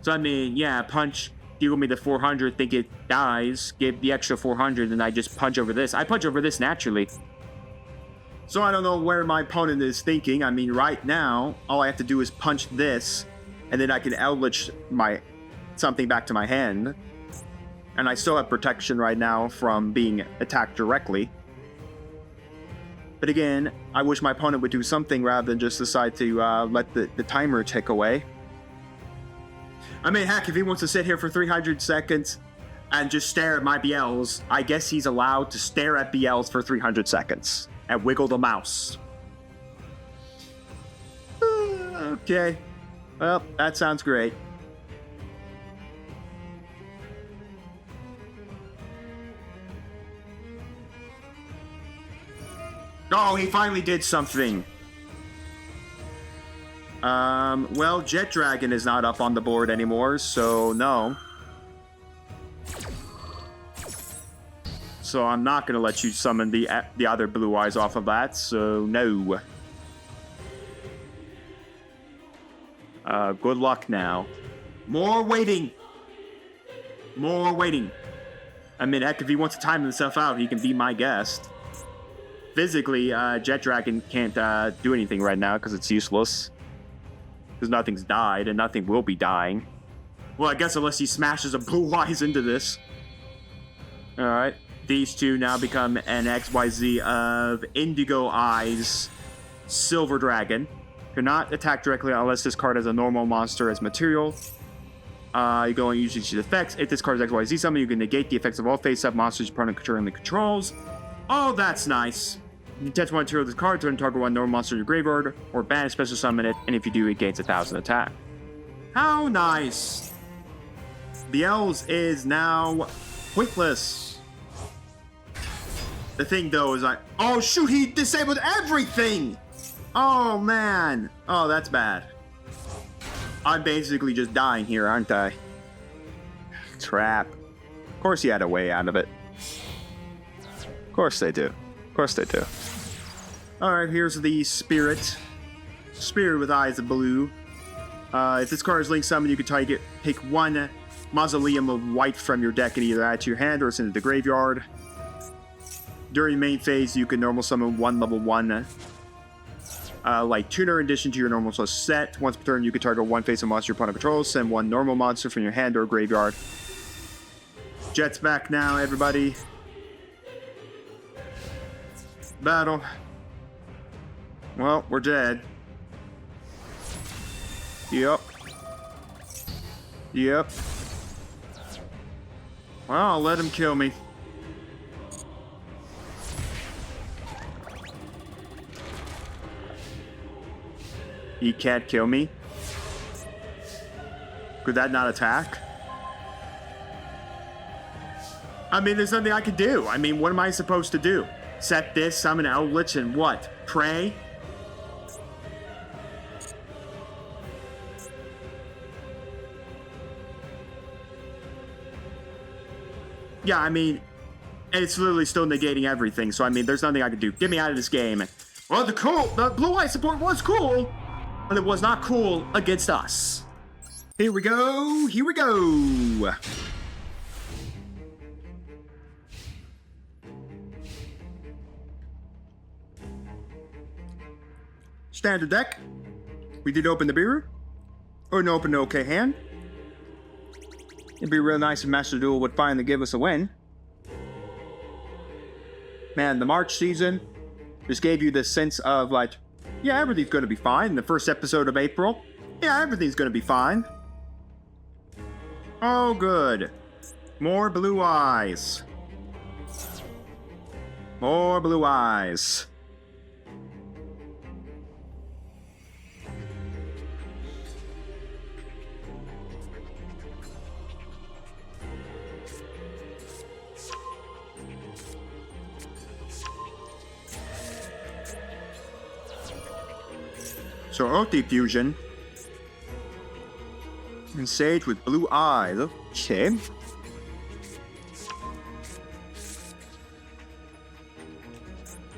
So I mean, yeah, punch. Deal me the 400, think it dies, give the extra 400, and I just punch over this. I punch over this naturally. So I don't know where my opponent is thinking. I mean, right now, all I have to do is punch this, and then I can Eldritch something back to my hand. And I still have protection right now from being attacked directly. But again, I wish my opponent would do something rather than just decide to let the timer tick away. I mean, heck, if he wants to sit here for 300 seconds and just stare at my BLs, I guess he's allowed to stare at BLs for 300 seconds and wiggle the mouse. Okay. Well, that sounds great. Oh, he finally did something. Well, Jet Dragon is not up on the board anymore, so no. So I'm not going to let you summon the other Blue Eyes off of that, so no. Good luck now. More waiting. More waiting. I mean, heck, if he wants to time himself out, he can be my guest. Physically, Jet Dragon can't do anything right now because it's useless. Because nothing's died, and nothing will be dying. Well, I guess unless he smashes a Blue Eyes into this. Alright. These two now become an XYZ of Indigo Eyes Silver Dragon. Cannot attack directly unless this card has a normal monster as material. You go and use these effects. If this card is XYZ summon, you can negate the effects of all face-up monsters your opponent currently controls. Oh, that's nice. You attach one material to this card, turn target one normal monster in your graveyard, or ban it, special summon it, and if you do, it gains 1,000 attack. How nice! The Elves is now pointless. The thing, though, is oh, shoot, he disabled everything! Oh, man. Oh, that's bad. I'm basically just dying here, aren't I? Trap. Of course he had a way out of it. Of course they do. Of course they do. Alright, here's the Spirit. Spirit with eyes of blue. If this card is link summon, you can pick one Mausoleum of White from your deck and either add to your hand or send it to the graveyard. During the main phase, you can normal summon one level 1 like tuner in addition to your normal plus set. Once per turn, you can target one face of monster your opponent controls, send one normal monster from your hand or graveyard. Jet's back now, everybody. Battle. Well, we're dead. Yep. Yep. Well, I'll let him kill me. He can't kill me? Could that not attack? I mean, there's nothing I can do. I mean, what am I supposed to do? Set this, summon Eldritch, and what? Pray? Yeah, I mean, it's literally still negating everything, so I mean, there's nothing I can do. Get me out of this game. Well, the Blue Eye support was cool, but it was not cool against us. Here we go, here we go. Standard deck. We did open the beer. Or no open the okay hand. It'd be real nice if Master Duel would finally give us a win. Man, the March season just gave you this sense of like, yeah, everything's gonna be fine. The first episode of April, yeah, everything's gonna be fine. Oh, good. More blue eyes. More blue eyes. So Earth Fusion. And Sage with blue eyes. Okay.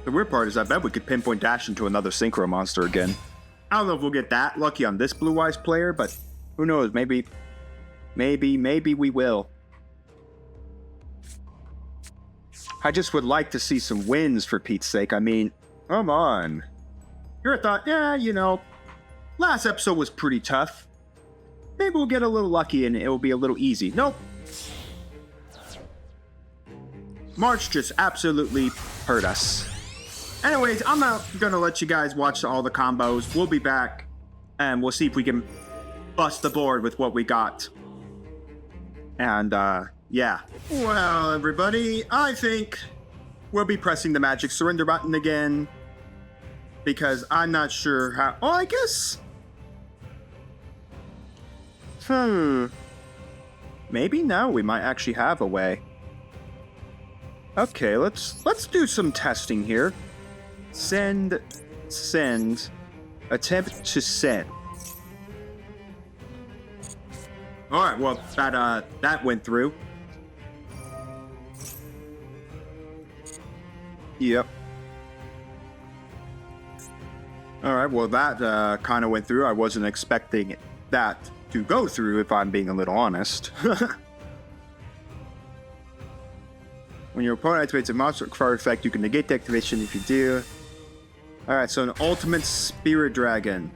The weird part is I bet we could pinpoint dash into another Synchro monster again. I don't know if we'll get that lucky on this blue eyes player, but who knows, maybe we will. I just would like to see some wins for Pete's sake. I mean, come on. You're thought, yeah, you know, last episode was pretty tough. Maybe we'll get a little lucky and it will be a little easy. Nope. March just absolutely hurt us. Anyways, I'm not gonna let you guys watch all the combos. We'll be back and we'll see if we can bust the board with what we got. And, yeah. Well, everybody, I think we'll be pressing the magic surrender button again. Because I'm not sure how... Oh, I guess... Maybe now we might actually have a way. Okay, let's do some testing here. Send, attempt to send. Alright, well, that went through. Yep. Alright, well that kind of went through. I wasn't expecting that to go through, if I'm being a little honest. When your opponent activates a monster card effect, you can negate the activation if you do. Alright, so an Ultimate Spirit Dragon.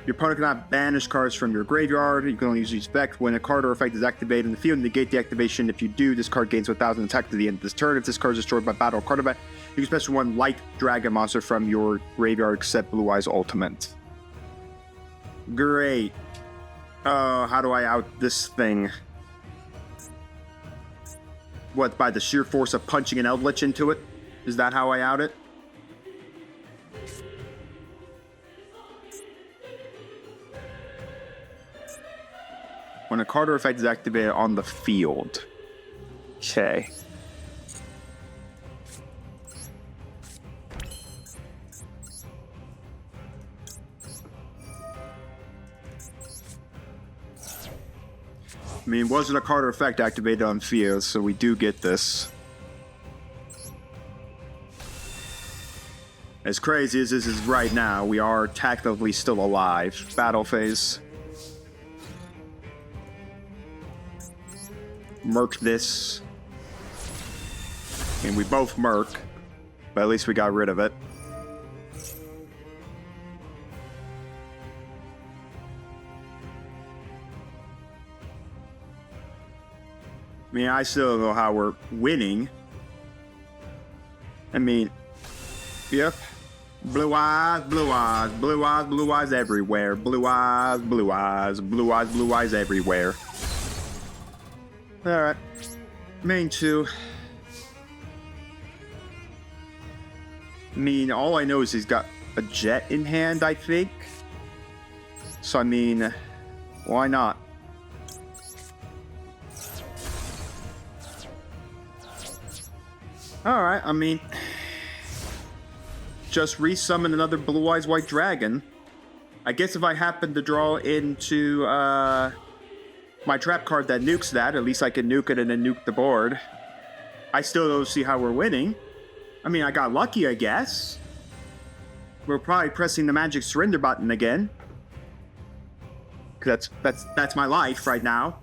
Your opponent cannot banish cards from your graveyard. You can only use the effect when a card or effect is activated in the field. Negate the activation. If you do, this card gains 1,000 attack to the end of this turn. If this card is destroyed by battle or card event, you can special one light dragon monster from your graveyard except Blue Eyes Ultimate. Great. How do I out this thing? What, by the sheer force of punching an Eldritch into it? Is that how I out it? When a card or effect is activated on the field. Okay. I mean, it wasn't a card or effect activated on field, so we do get this. As crazy as this is right now, we are technically still alive. Battle phase. Murk this. And we both murk, but at least we got rid of it. I mean, I still don't know how we're winning. I mean, yep. Blue eyes, blue eyes, blue eyes, blue eyes everywhere. Blue eyes, blue eyes, blue eyes, blue eyes everywhere. Alright. Main 2. I mean, all I know is he's got a jet in hand, I think. So, I mean, why not? Alright, I mean, just resummon another Blue Eyes White Dragon. I guess if I happen to draw into, my trap card that nukes that, at least I can nuke it and then nuke the board. I still don't see how we're winning. I mean, I got lucky, I guess. We're probably pressing the magic surrender button again. Cause that's my life right now.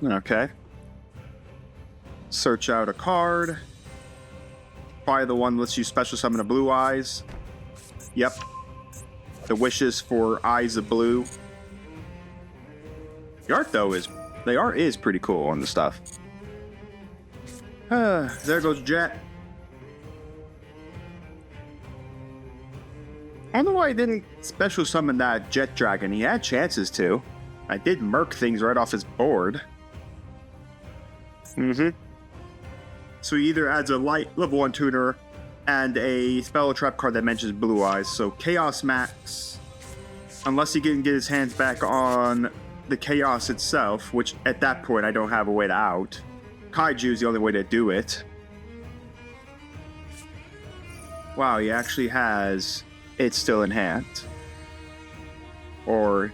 Okay. Search out a card. Probably the one that lets you special summon a Blue Eyes. Yep. The wishes for Eyes of Blue. The art, though, is pretty cool on the stuff. There goes Jet. I don't know why I didn't special summon that Jet Dragon. He had chances to. I did murk things right off his board. So he either adds a light level 1 tuner and a spell trap card that mentions Blue Eyes. So Chaos Max, unless he can get his hands back on the Chaos itself, which at that point I don't have a way to out. Kaiju is the only way to do it. Wow, he actually has it still in hand. Or,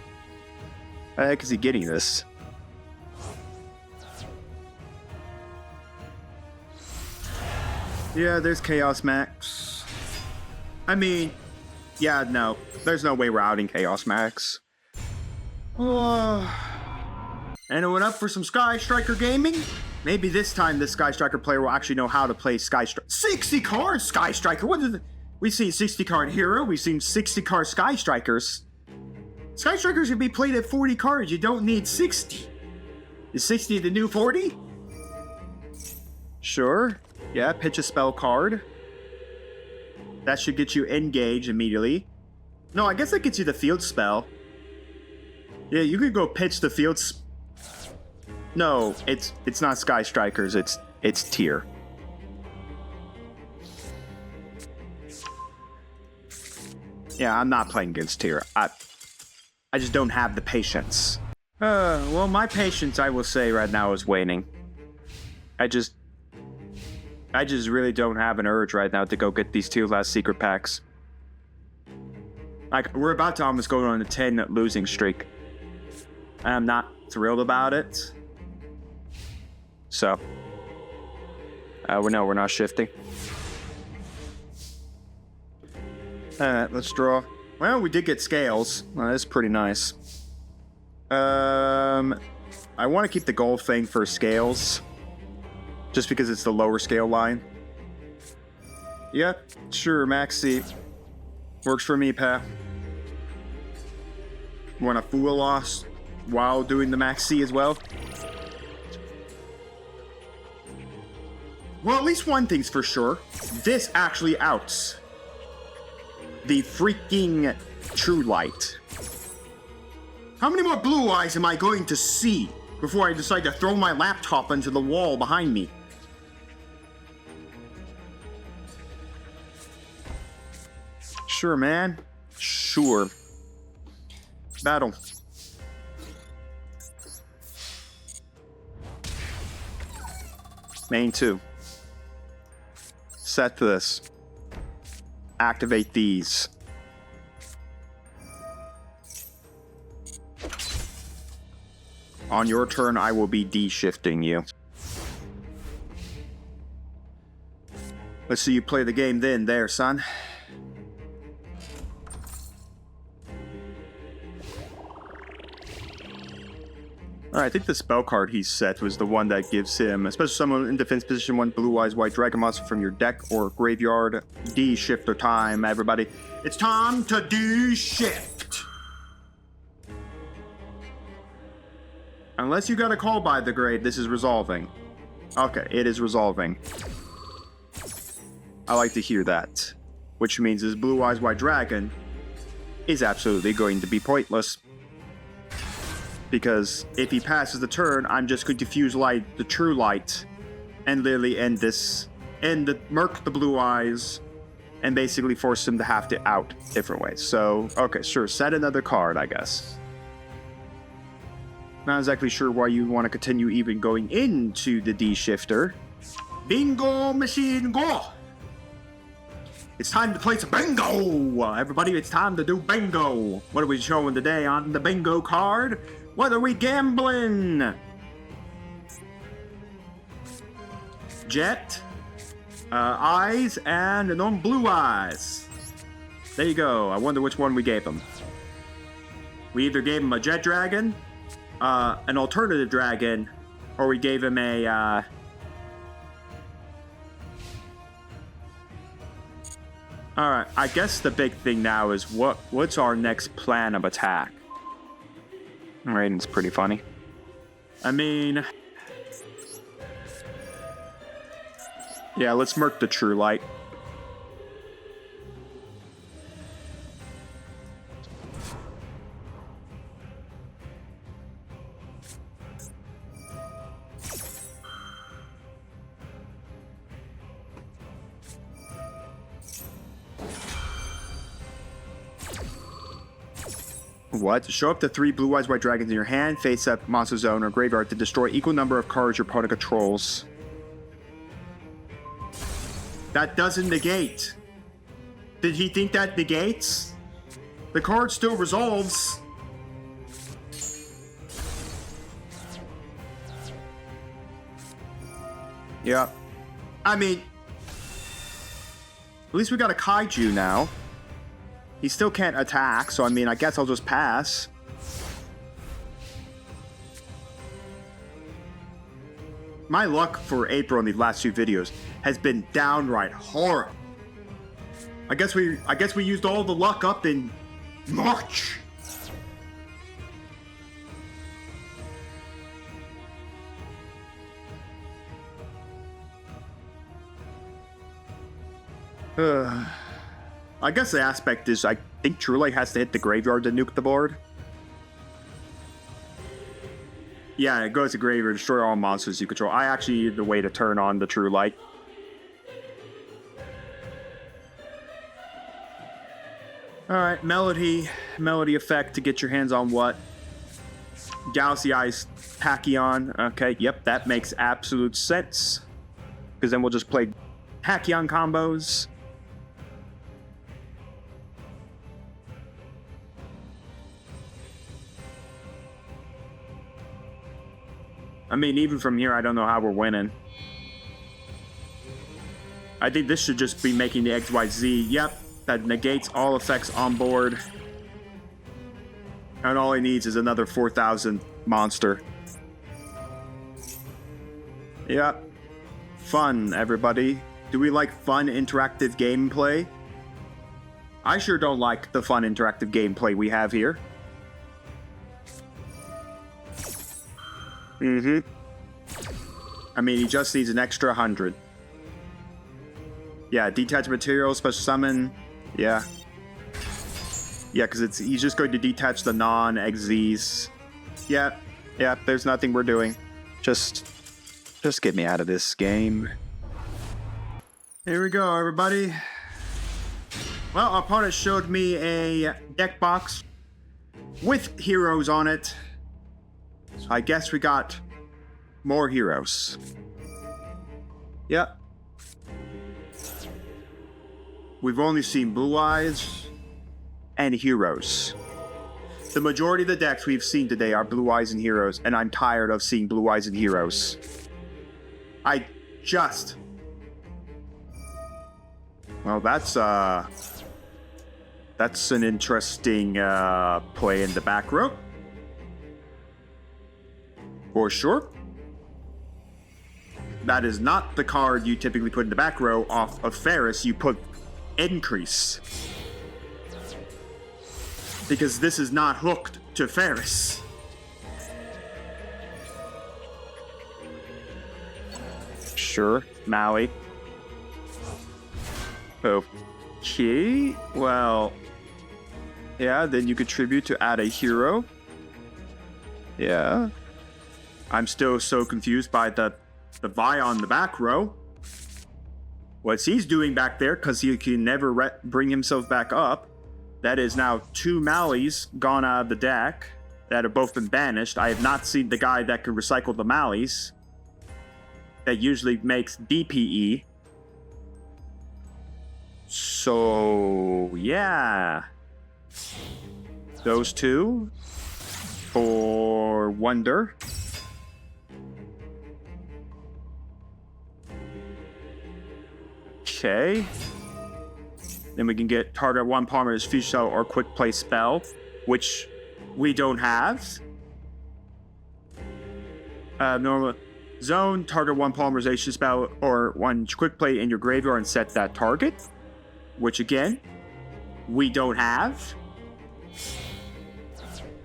how the heck is he getting this? Yeah, there's Chaos Max. I mean, yeah, no. There's no way we're outing Chaos Max. Anyone up for some Sky Striker gaming? Maybe this time the Sky Striker player will actually know how to play Sky Striker. 60 card Sky Striker? What is it? We've seen 60 card Hero. We've seen 60 card Sky Strikers. Sky Strikers can be played at 40 cards. You don't need 60. Is 60 the new 40? Sure. Yeah, pitch a spell card. That should get you engaged immediately. No, I guess that gets you the field spell. Yeah, you could go pitch the field. No, it's not Sky Strikers. It's Tier. Yeah, I'm not playing against Tier. I just don't have the patience. Well, my patience, I will say right now, is waning. I just really don't have an urge right now to go get these 2 last secret packs. Like, we're about to almost go on a 10 losing streak. And I'm not thrilled about it. So, we're not shifting. Alright, let's draw. Well, we did get scales. Well, that's pretty nice. I want to keep the gold thing for scales. Just because it's the lower scale line. Yep, sure, Maxi. Works for me, pal. Want to fool us while doing the Maxi as well? Well, at least one thing's for sure. This actually outs the freaking True Light. How many more blue eyes am I going to see before I decide to throw my laptop into the wall behind me? Sure, man. Sure. Battle. Main 2. Set this. Activate these. On your turn, I will be de-shifting you. Let's see you play the game then, there, son. Alright, I think the spell card he set was the one that gives him, especially someone in defense position 1, Blue Eyes White Dragon monster from your deck or graveyard. De-shifter time, everybody. It's time to de-shift! Unless you got a call by the grade, this is resolving. Okay, it is resolving. I like to hear that. Which means this Blue Eyes White Dragon is absolutely going to be pointless. Because if he passes the turn, I'm just going to fuse light the True Light and literally end this, murk the Blue Eyes, and basically force him to have to out different ways. So, okay, sure, set another card, I guess. Not exactly sure why you want to continue even going into the D-shifter. Bingo machine, go! It's time to play some bingo! Everybody, it's time to do bingo! What are we showing today on the bingo card? What are we gambling? Jet, eyes, and non-blue eyes. There you go. I wonder which one we gave him. We either gave him a jet dragon, an alternative dragon, or we gave him a, Alright, I guess the big thing now is what's our next plan of attack? Raiden's pretty funny. I mean... yeah, let's murk the True Light. What? Show up the 3 Blue Eyes White Dragons in your hand, face up monster zone or graveyard to destroy equal number of cards your opponent controls. That doesn't negate. Did he think that negates? The card still resolves. Yeah. I mean, at least we got a kaiju now. He still can't attack, so I mean, I guess I'll just pass. My luck for April in these last 2 videos has been downright horrible. I guess we used all the luck up in March. I guess the aspect is I think True Light has to hit the graveyard to nuke the board. Yeah, it goes to graveyard, destroy all monsters you control. I actually need the way to turn on the True Light. Alright, Melody effect to get your hands on what? Galaxy Eyes Tachyon. Okay, yep, that makes absolute sense. Because then we'll just play Tachyon combos. I mean, even from here, I don't know how we're winning. I think this should just be making the XYZ. Yep, that negates all effects on board. And all he needs is another 4,000 monster. Yep. Fun, everybody. Do we like fun interactive gameplay? I sure don't like the fun interactive gameplay we have here. I mean, he just needs an extra 100. Yeah, detach material, special summon. Yeah. Yeah, because he's just going to detach the non-XZs. Yeah, there's nothing we're doing. Just get me out of this game. Here we go, everybody. Well, our opponent showed me a deck box with heroes on it. So I guess we got more heroes. Yep. We've only seen Blue Eyes and Heroes. The majority of the decks we've seen today are Blue Eyes and Heroes, and I'm tired of seeing Blue Eyes and Heroes. Well, that's an interesting play in the back row. For sure. That is not the card you typically put in the back row off of Ferris. You put Increase. Because this is not hooked to Ferris. Sure, Maui. Okay, well... yeah, then you contribute to add a hero. Yeah. I'm still so confused by the Vi on the back row. What's he's doing back there, because he can never bring himself back up. That is now 2 Mauis gone out of the deck that have both been banished. I have not seen the guy that can recycle the Mauis. That usually makes DPE. So, yeah. Those 2 for Wonder. Okay. Then we can get target 1 Palmer's Fusion Shell or Quick Play Spell, which we don't have. Normal zone, target 1 Polymerization Spell or 1 Quick Play in your graveyard and set that target, which again, we don't have.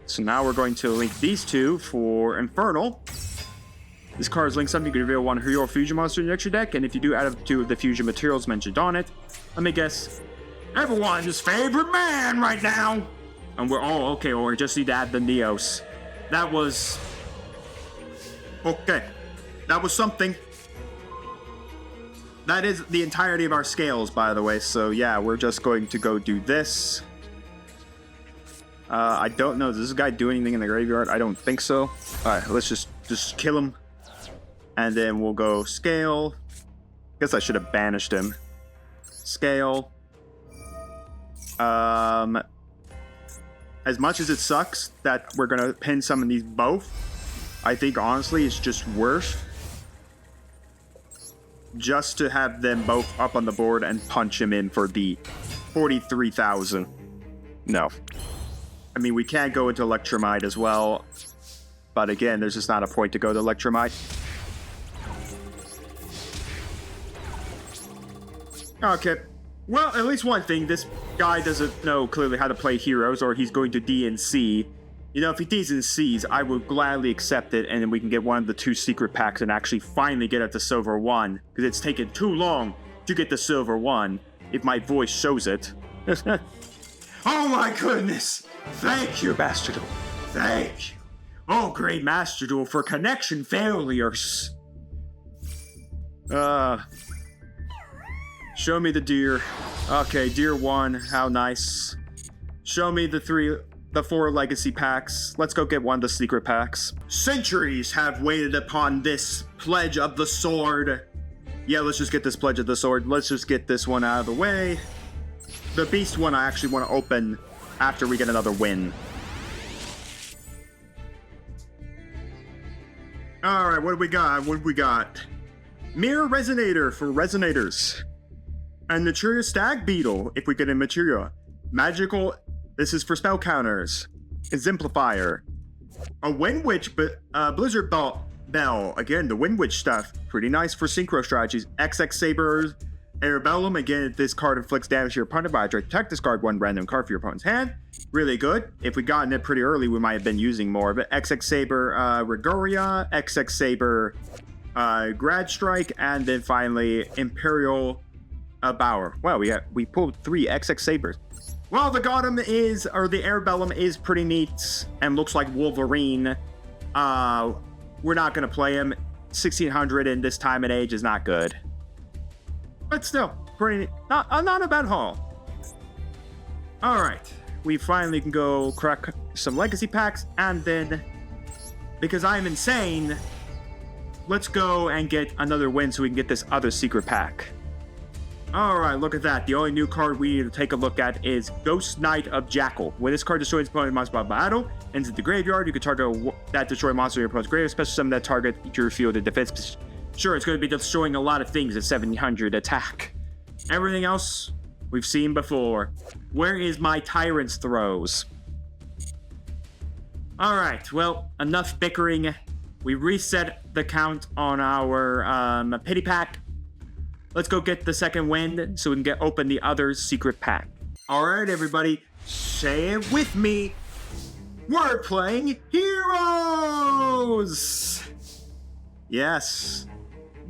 So now we're going to link these 2 for Infernal. This card is linked something. You can reveal 1 hero fusion monster in your extra deck, and if you do, add up 2 of the fusion materials mentioned on it. Let me guess. Everyone's favorite man right now! And we're all okay, or we just need to add the Neos. That was... okay. That was something. That is the entirety of our scales, by the way, so yeah, we're just going to go do this. I don't know, does this guy do anything in the graveyard? I don't think so. Alright, let's just kill him. And then we'll go scale. Guess I should have banished him. Scale. As much as it sucks that we're gonna pin some of these both, I think honestly it's just worth just to have them both up on the board and punch him in for the 43,000. No. I mean, we can go into Electromite as well, but again, there's just not a point to go to Electromite. Okay. Well, at least one thing, this guy doesn't know clearly how to play heroes, or he's going to DNC. You know, if he DNCs, I will gladly accept it, and then we can get one of the 2 secret packs and actually finally get at the silver 1, because it's taken too long to get the silver 1, if my voice shows it. Oh my goodness! Thank you, Master Duel. Thank you. Oh, great Master Duel for connection failures. Show me the deer. Okay, deer 1, how nice. Show me the 4 legacy packs. Let's go get one of the secret packs. Centuries have waited upon this pledge of the sword. Yeah, let's just get this pledge of the sword. Let's just get this one out of the way. The beast one I actually want to open after we get another win. Alright, what do we got? What do we got? Mirror Resonator for Resonators. And Naturia Stag Beetle, if we get a Materia. Magical, this is for spell counters. Exemplifier. A Wind Witch, Blizzard Bell. Again, the Wind Witch stuff. Pretty nice for synchro strategies. XX Saber, Arabellum. Again, this card inflicts damage to your opponent by a direct attack. Discard one random card for your opponent's hand. Really good. If we gotten it pretty early, we might have been using more. But XX Saber, Regoria, XX Saber, Grad Strike, and then finally Imperial Bower. Wow, we pulled 3 XX Sabers. Well, the Gotham is, or the Arabellum is pretty neat and looks like Wolverine. We're not going to play him. 1600 in this time and age is not good. But still, pretty not a bad haul. Alright, we finally can go crack some legacy packs, and then, because I'm insane, let's go and get another win so we can get this other secret pack. Alright, look at that. The only new card we need to take a look at is Ghost Knight of Jackal. When this card destroys opponent's monster by battle, ends at the graveyard, you can target that destroy monster in your opponent's graveyard, especially some that target your field of defense. Sure, it's going to be destroying a lot of things at 700 attack. Everything else, we've seen before. Where is my Tyrant's Throws? Alright, well, enough bickering. We reset the count on our pity pack. Let's go get the second win so we can open the other secret pack. Alright, everybody, say it with me. We're playing Heroes! Yes.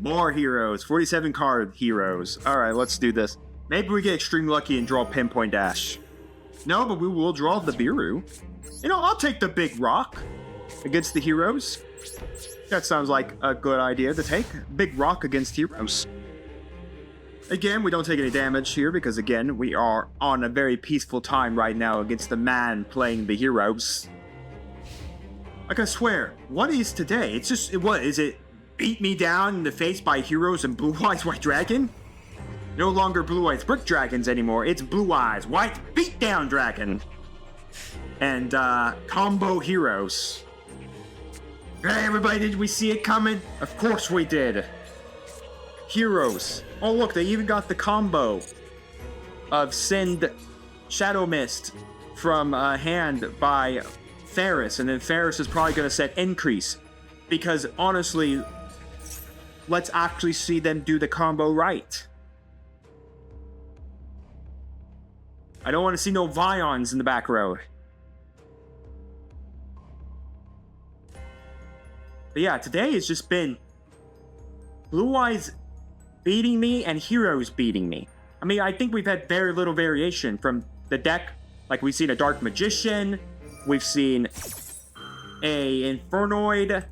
More Heroes. 47 card Heroes. Alright, let's do this. Maybe we get extreme lucky and draw Pinpoint Dash. No, but we will draw the Biru. You know, I'll take the Big Rock against the Heroes. That sounds like a good idea to take. Big Rock against Heroes. Again, we don't take any damage here because, again, we are on a very peaceful time right now against the man playing the Heroes. Like, I swear, what is today? It's just, what, is it beat me down in the face by Heroes and Blue Eyes White Dragon? No longer Blue Eyes Brick Dragons anymore, it's Blue Eyes White Beatdown Dragon. And, combo Heroes. Hey, everybody, did we see it coming? Of course we did. Heroes. Oh, look, they even got the combo of Send Shadow Mist from hand by Ferris, and then Ferris is probably going to set Increase. Because, honestly, let's actually see them do the combo right. I don't want to see no Vions in the back row. But yeah, today has just been Blue Eyes beating me and Heroes beating me. I mean, I think we've had very little variation from the deck. Like, we've seen a Dark Magician, we've seen a Infernoid.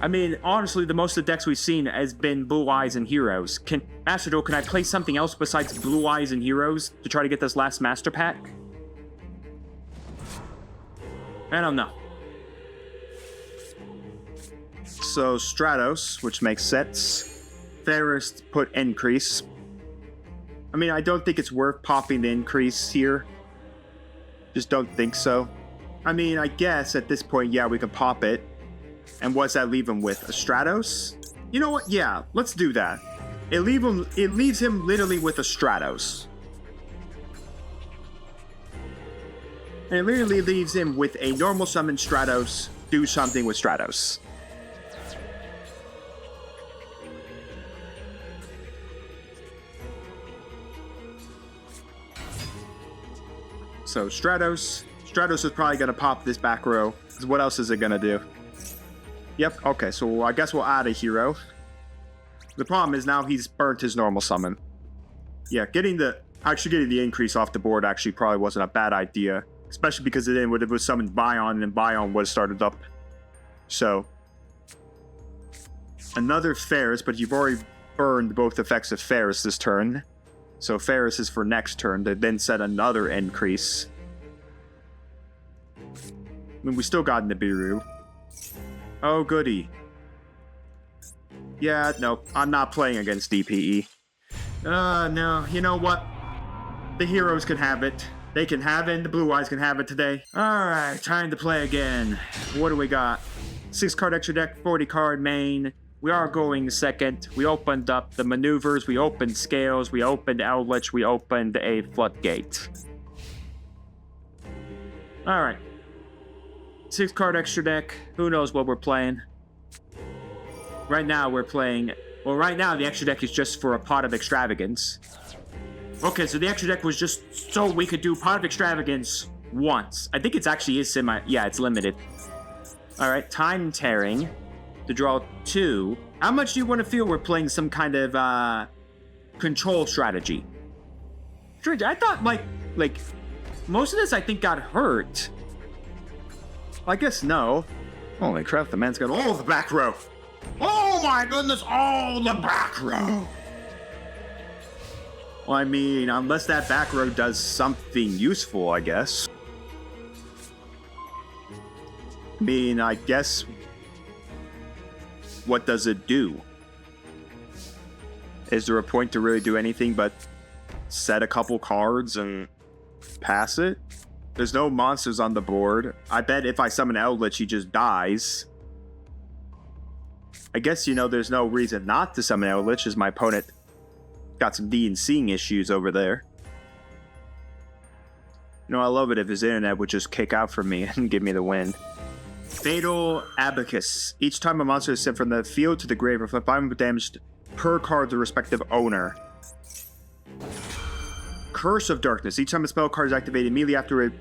I mean, honestly, the most of the decks we've seen has been Blue Eyes and Heroes. Master Duel, can I play something else besides Blue Eyes and Heroes to try to get this last Master Pack? I don't know. So, Stratos, which makes sense. Ferris put Increase. I mean, I don't think it's worth popping the Increase here. Just don't think so. I mean, I guess at this point, yeah, we can pop it. And what's that leave him with? A Stratos? You know what? Yeah, let's do that. It leaves him literally with a Stratos. And it literally leaves him with a normal summon Stratos. Do something with Stratos. So, Stratos. Stratos is probably going to pop this back row. What else is it going to do? Yep, okay, so I guess we'll add a hero. The problem is now he's burnt his normal summon. Yeah, getting the Increase off the board actually probably wasn't a bad idea. Especially because it would have summoned Bion, and then Bion would have started up. So, another Ferris, but you've already burned both effects of Ferris this turn. So Ferris is for next turn, to then set another Increase. I mean, we still got Nibiru. Oh, goody. Yeah, no, I'm not playing against DPE. No, you know what? The Heroes can have it. They can have it, and the Blue Eyes can have it today. Alright, time to play again. What do we got? 6 card extra deck, 40 card main. We are going second. We opened up the maneuvers, we opened Scales, we opened Eldritch, we opened a Floodgate. Alright. 6 card extra deck. Who knows what we're playing? Right now we're playing... Well, right now the extra deck is just for a Pot of Extravagance. Okay, so the extra deck was just so we could do Pot of Extravagance once. I think it's actually is semi... Yeah, it's limited. Alright, Time Tearing to draw 2. How much do you want to feel we're playing some kind of control strategy? I thought, like, most of this I think got hurt. I guess no. Holy crap, the man's got all the back row. Oh my goodness, all the back row. Well, I mean, unless that back row does something useful, I guess. I mean, I guess... What does it do? Is there a point to really do anything but set a couple cards and pass it? There's no monsters on the board. I bet if I summon Eldritch, he just dies. I guess, you know, there's no reason not to summon Eldritch, as my opponent got some D&Cing issues over there. You know, I love it if his internet would just kick out for me and give me the win. Fatal Abacus. Each time a monster is sent from the field to the grave, reflect 5 damage per card to the respective owner. Curse of Darkness. Each time a spell card is activated, immediately after it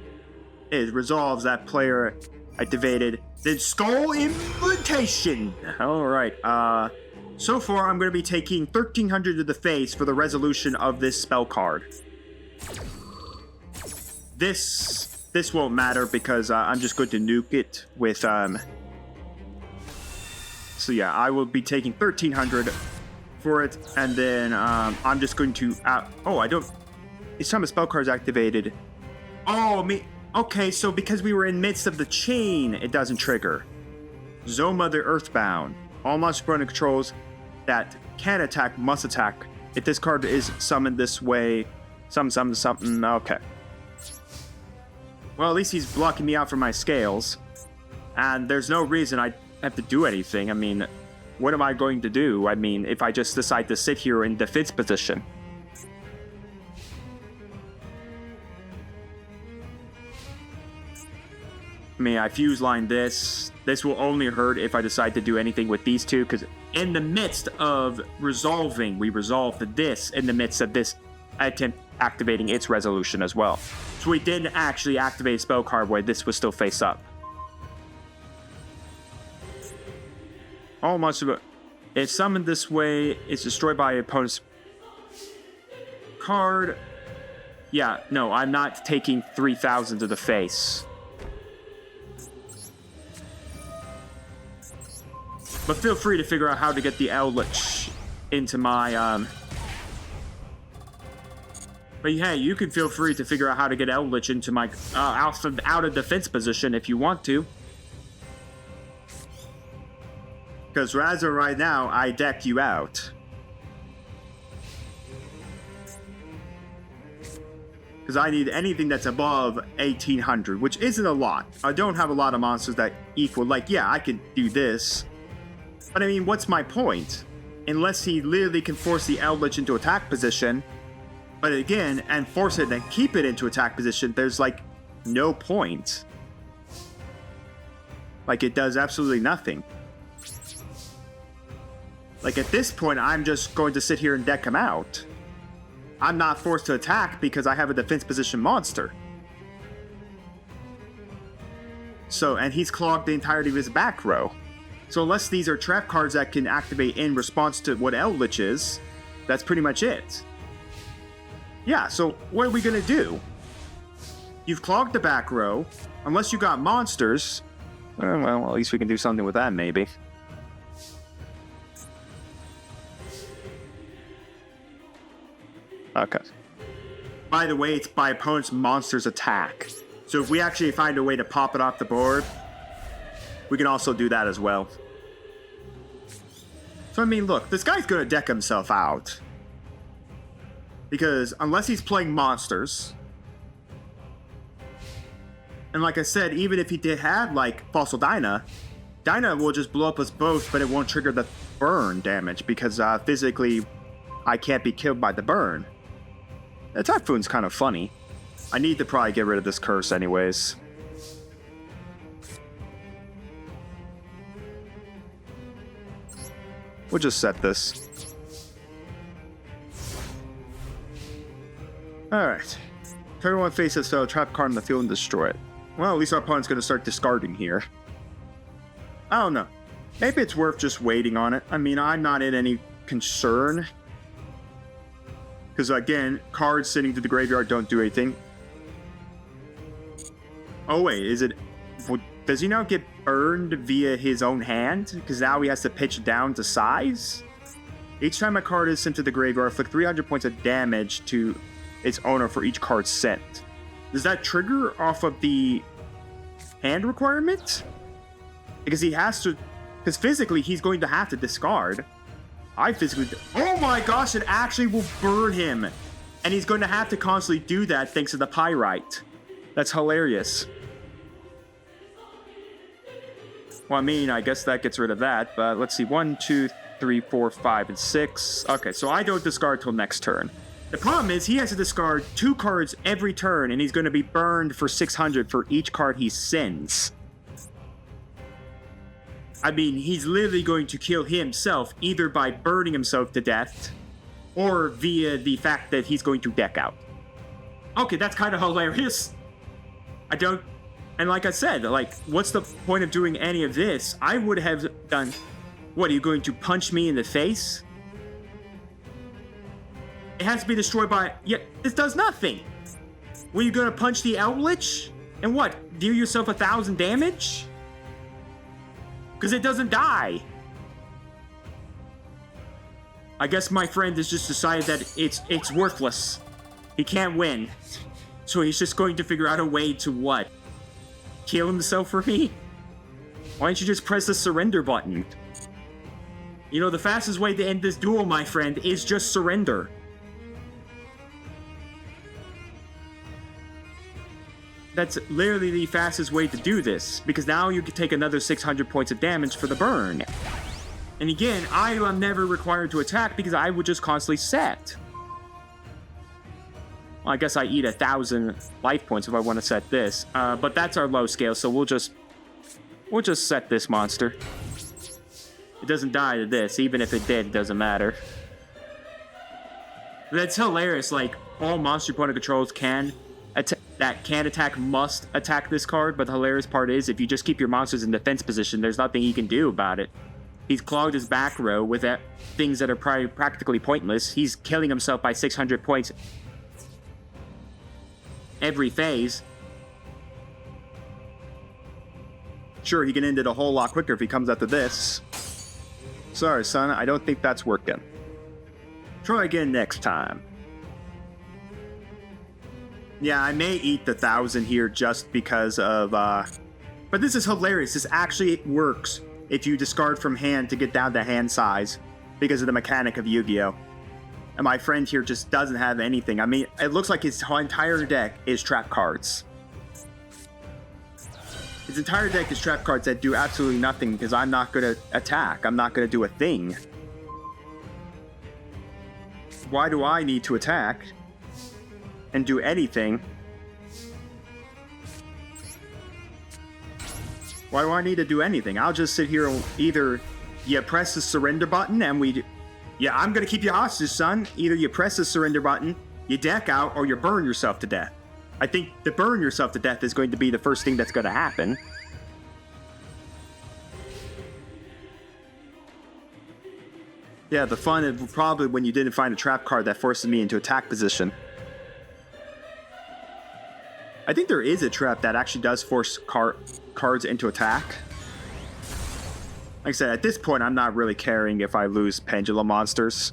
resolves, that player activated. Then Skull Invitation. Alright, so far I'm going to be taking 1300 to the face for the resolution of this spell card. This won't matter because I'm just going to nuke it with, So yeah, I will be taking 1300 for it, and then I'm just going to... I don't... Each time a spell card is activated... Oh, okay, so because we were in midst of the chain, it doesn't trigger. Zoma the Earthbound. All monster opponent controls that can attack must attack. If this card is summoned this way, something, okay. Well, at least he's blocking me out from my scales. And there's no reason I have to do anything. I mean, what am I going to do? I mean, if I just decide to sit here in defense position. I mean, I fuse line this. This will only hurt if I decide to do anything with these two, because in the midst of resolving, we resolved this in the midst of this attempt activating its resolution as well. So we didn't actually activate a spell card where this was still face up. All monsters, if summoned this way, it's destroyed by your opponent's card. Yeah, no, I'm not taking 3000 to the face. But feel free to figure out how to get the Eldritch into my, But hey, you can feel free to figure out how to get Eldritch into my, out of defense position if you want to. Because as of right now, I deck you out. Because I need anything that's above 1800, which isn't a lot. I don't have a lot of monsters that equal, like, yeah, I can do this. But I mean, what's my point? Unless he literally can force the Eldritch into attack position, but again, and force it and keep it into attack position, there's like no point. Like, it does absolutely nothing. Like, at this point, I'm just going to sit here and deck him out. I'm not forced to attack because I have a defense position monster. So, and he's clogged the entirety of his back row. So unless these are trap cards that can activate in response to what Eldritch is, that's pretty much it. Yeah, so what are we going to do? You've clogged the back row. Unless you got monsters. Well, at least we can do something with that, maybe. Okay. By the way, it's by opponent's monster's attack. So if we actually find a way to pop it off the board, we can also do that as well. So I mean, look, this guy's gonna deck himself out. Because unless he's playing monsters, and like I said, even if he did have like Fossil Dyna will just blow up us both, but it won't trigger the burn damage because physically I can't be killed by the burn. The Typhoon's kind of funny. I need to probably get rid of this curse anyways. We'll just set this. Alright. Turn one face a trap card in the field and destroy it. Well, at least our opponent's going to start discarding here. I don't know. Maybe it's worth just waiting on it. I mean, I'm not in any concern. Because again, cards sitting to the graveyard don't do anything. Oh wait, is it... Does he now get burned via his own hand? Because now he has to pitch down to size? Each time a card is sent to the graveyard, inflict 300 points of damage to its owner for each card sent. Does that trigger off of the hand requirement? Because he has to... Because physically, he's going to have to discard. I physically... Oh my gosh, it actually will burn him. And he's going to have to constantly do that thanks to the Pyrite. That's hilarious. Well, I mean, I guess that gets rid of that. But let's see. 1, 2, 3, 4, 5, and 6. Okay, so I don't discard till next turn. The problem is he has to discard 2 cards every turn, and he's going to be burned for 600 for each card he sends. I mean, he's literally going to kill himself either by burning himself to death or via the fact that he's going to deck out. Okay, that's kind of hilarious. I don't... And like I said, like, what's the point of doing any of this? I would have done... What, are you going to punch me in the face? It has to be destroyed by... Yeah, this does nothing. Were you going to punch the Eldritch? And what, deal yourself 1,000 damage? Because it doesn't die. I guess my friend has just decided that it's worthless. He can't win. So he's just going to figure out a way to what? Kill himself for me? Why don't you just press the surrender button? You know, the fastest way to end this duel, my friend, is just surrender. That's literally the fastest way to do this, because now you can take another 600 points of damage for the burn. And again, I am never required to attack because I would just constantly set. Well, I guess I eat 1,000 life points if I want to set this, but that's our low scale, so we'll just set this monster. It doesn't die to this, even if it did, it doesn't matter. That's hilarious, like, all monster opponent controls that can attack must attack this card, but the hilarious part is, if you just keep your monsters in defense position, there's nothing he can do about it. He's clogged his back row with things that are practically pointless. He's killing himself by 600 points every phase. Sure, he can end it a whole lot quicker if he comes after this. Sorry, son, I don't think that's working. Try again next time. Yeah, I may eat the 1,000 here just because of, But this is hilarious. This actually works if you discard from hand to get down to hand size because of the mechanic of Yu-Gi-Oh! And my friend here just doesn't have anything. I mean, it looks like his entire deck is trap cards. His entire deck is trap cards that do absolutely nothing because I'm not going to attack. I'm not going to do a thing. Why do I need to attack and do anything? Why do I need to do anything? I'll just sit here and either you press the surrender button and yeah, I'm gonna keep you hostage, son. Either you press the surrender button, you deck out, or you burn yourself to death. I think the burn yourself to death is going to be the first thing that's gonna happen. Yeah, the fun is probably when you didn't find a trap card that forces me into attack position. I think there is a trap that actually does force cards into attack. Like I said, at this point, I'm not really caring if I lose Pendulum monsters.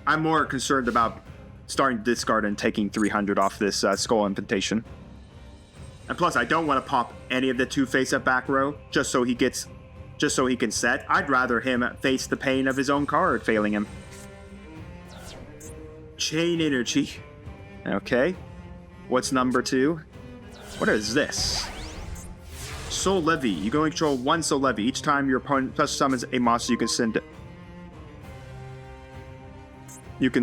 I'm more concerned about starting to discard and taking 300 off this Skull Invitation. And plus, I don't want to pop any of the 2 face-up back row just so he can set. I'd rather him face the pain of his own card failing him. Chain Energy. Okay. What's number 2? What is this? Soul Levy. You can only control 1 Soul Levy. Each time your opponent plus summons a monster, you can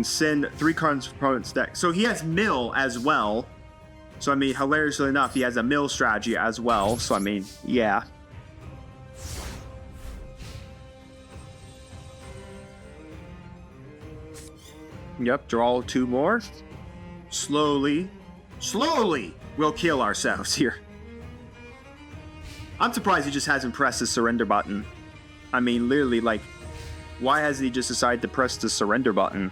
send 3 cards from opponent's deck. So he has mill as well. So I mean, hilariously enough, he has a mill strategy as well. So I mean, yeah. Yep, draw 2 more. Slowly, we'll kill ourselves here. I'm surprised he just hasn't pressed the surrender button. I mean, literally, like, why has he just decided to press the surrender button?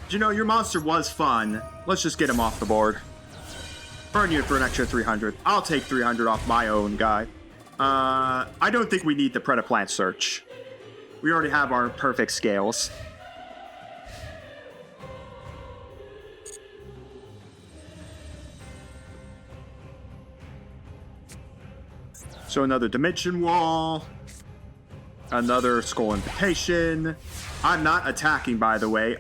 You know, your monster was fun. Let's just get him off the board. Burn you for an extra 300. I'll take 300 off my own guy. I don't think we need the Predaplant search. We already have our perfect scales. So another dimension wall. Another skull invitation. I'm not attacking, by the way.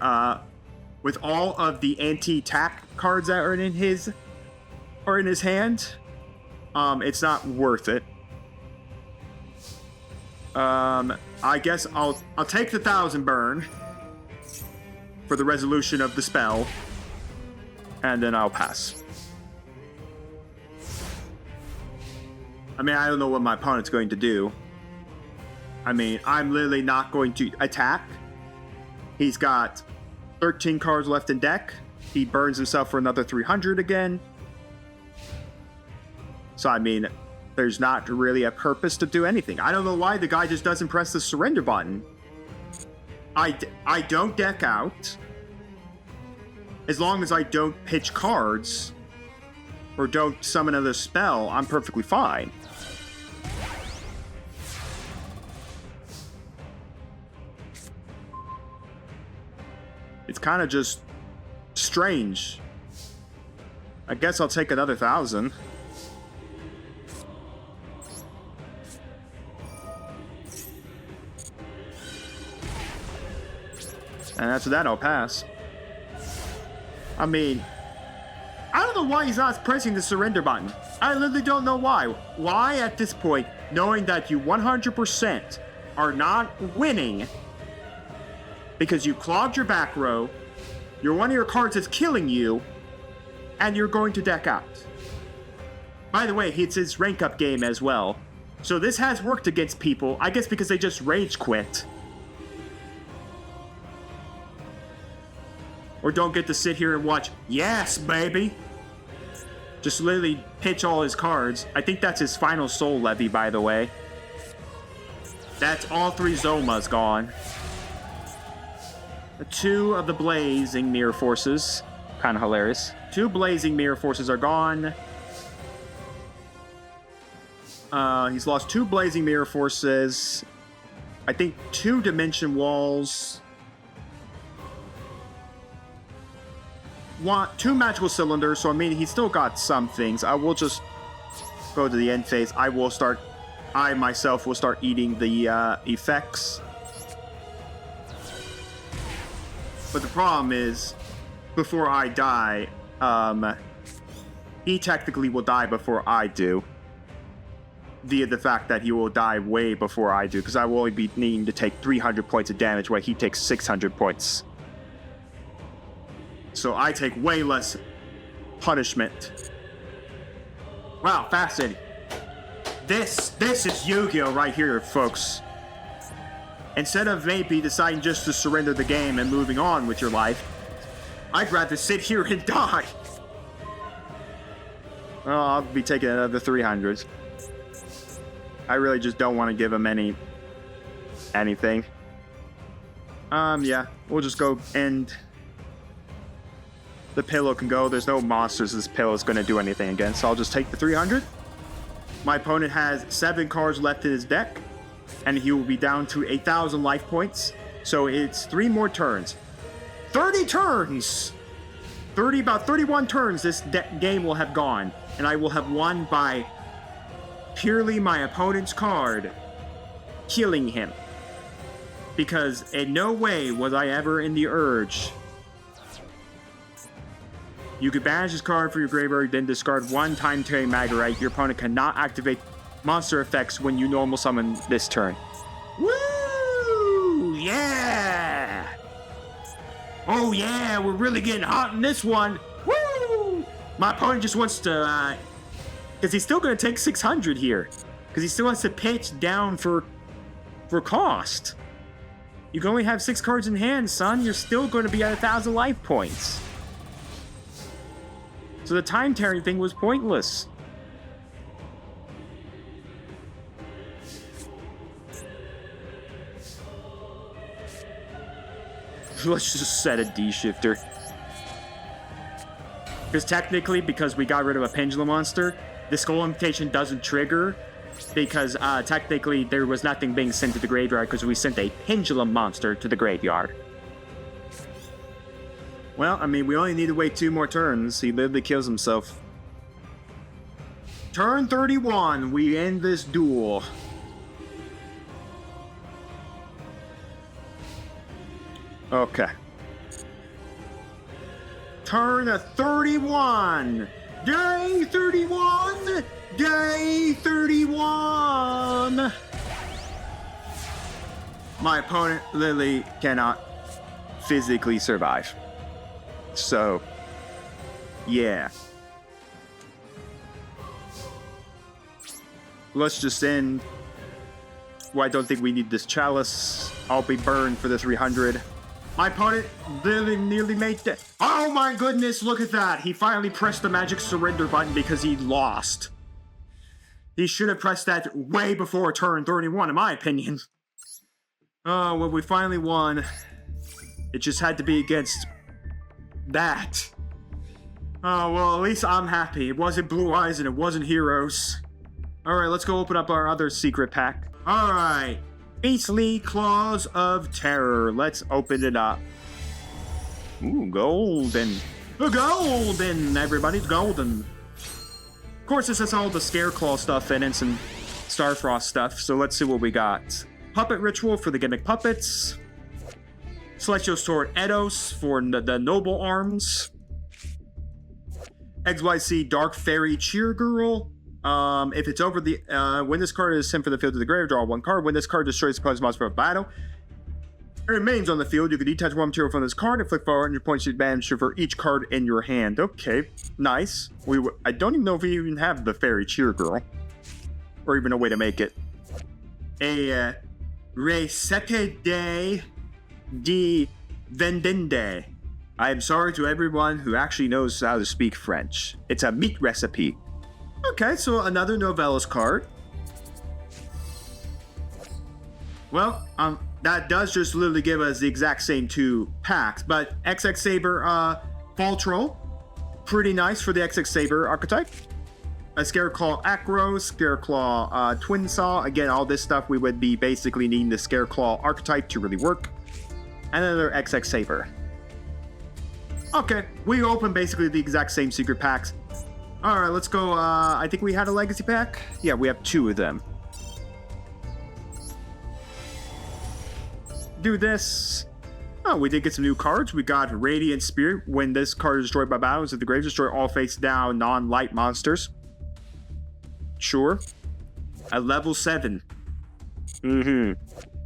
With all of the anti-attack cards that are in his hand, it's not worth it. I guess I'll take the 1,000 burn for the resolution of the spell, and then I'll pass. I mean, I don't know what my opponent's going to do. I mean, I'm literally not going to attack. He's got 13 cards left in deck. He burns himself for another 300 again. So, I mean, there's not really a purpose to do anything. I don't know why the guy just doesn't press the surrender button. I don't deck out. As long as I don't pitch cards or don't summon another spell, I'm perfectly fine. It's kind of just strange. I guess I'll take another 1,000. And after that, I'll pass. I mean, I don't know why he's not pressing the surrender button. I literally don't know why. Why at this point, knowing that you 100% are not winning because you clogged your back row, one of your cards is killing you, and you're going to deck out. By the way, it's his rank up game as well. So this has worked against people, I guess because they just rage quit. Or don't get to sit here and watch, yes, baby! Just literally pitch all his cards. I think that's his final soul levy, by the way. That's all 3 Zomas gone. 2 of the Blazing Mirror Forces. Kind of hilarious. 2 Blazing Mirror Forces are gone. He's lost 2 Blazing Mirror Forces. I think 2 Dimension Walls. 2 Magical Cylinders, so I mean, he's still got some things. I will just go to the end phase. I myself will start eating the effects. But the problem is, before I die, he technically will die before I do. Via the fact that he will die way before I do, because I will only be needing to take 300 points of damage, while he takes 600 points. So I take way less punishment. Wow, fascinating. This is Yu-Gi-Oh! Right here, folks. Instead of maybe deciding just to surrender the game and moving on with your life, I'd rather sit here and die. Oh, I'll be taking another 300. I really just don't want to give him anything. Yeah, we'll just go and the pillow can go. There's no monsters this pillow is going to do anything against, so I'll just take the 300. My opponent has 7 cards left in his deck, and he will be down to 1,000 life points. So it's 3 more turns. 30 turns! About 31 turns this game will have gone, and I will have won by purely my opponent's card killing him. Because in no way was I ever in the urge. You could banish this card for your graveyard, then discard 1 Time-Tearing Magorite. Your opponent cannot activate monster effects when you normal summon this turn. Woo! Yeah! Oh yeah, we're really getting hot in this one. Woo! My opponent just wants to, because he's still going to take 600 here. Because he still has to pitch down for cost. You can only have 6 cards in hand, son. You're still going to be at 1,000 life points. So the time tearing thing was pointless. Let's just set a D-shifter. Because technically, because we got rid of a pendulum monster, the Skull Invitation doesn't trigger. Because technically, there was nothing being sent to the graveyard because we sent a pendulum monster to the graveyard. Well, I mean, we only need to wait 2 more turns. He literally kills himself. Turn 31, we end this duel. Okay. Turn 31! Day 31! Day 31! My opponent literally cannot physically survive. So, yeah. Let's just end. Well, I don't think we need this chalice. I'll be burned for the 300. My opponent literally nearly made that. Oh my goodness, look at that. He finally pressed the magic surrender button because he lost. He should have pressed that way before turn 31, in my opinion. Oh, well, we finally won. It just had to be against that. Oh, well, at least I'm happy. It wasn't Blue Eyes and it wasn't Heroes. Alright, let's go open up our other secret pack. Alright. Beastly Claws of Terror. Let's open it up. Ooh, golden. Golden, everybody. Golden. Of course, this has all the Scareclaw stuff in it, some Starfrost stuff. So let's see what we got. Puppet Ritual for the gimmick puppets. Celestial Sword Eidos for the noble arms. XYZ Dark Fairy Cheer Girl. If it's over the when this card is sent from the field to the grave, draw 1 card. When this card destroys the opponent's monster of battle, it remains on the field. You can detach 1 material from this card and flick 400 points to advantage for each card in your hand. Okay, nice. I don't even know if we even have the Fairy Cheer Girl, or even a way to make it. A recette de vendende. I am sorry to everyone who actually knows how to speak French. It's a meat recipe. Okay, so another Novellas card. Well, that does just literally give us the exact same 2 packs, but XX Saber Fall Troll, pretty nice for the XX Saber archetype. A Scareclaw Acro, Scareclaw Twin Saw. Again, all this stuff we would be basically needing the Scareclaw archetype to really work. And another XX Saber. Okay, we open basically the exact same secret packs. Alright, let's go. I think we had a legacy pack. Yeah, we have 2 of them. Do this. Oh, we did get some new cards. We got Radiant Spirit. When this card is destroyed by battles at the grave, destroy all face down non-light monsters. Sure. At level 7.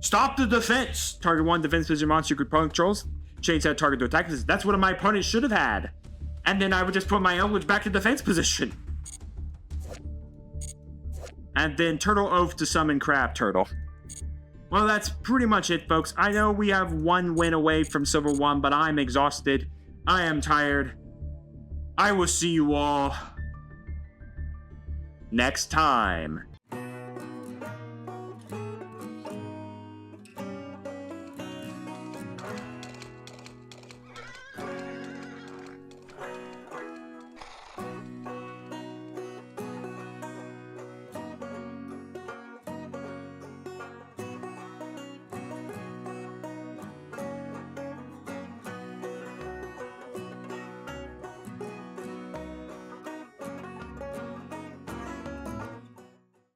Stop the defense! Target 1 defense position monster your opponent controls. Change that target to attack. That's what my opponent should have had. And then I would just put my Eldritch back to defense position. And then Turtle Oath to summon Crab Turtle. Well, that's pretty much it, folks. I know we have 1 win away from Silver 1, but I'm exhausted. I am tired. I will see you all next time.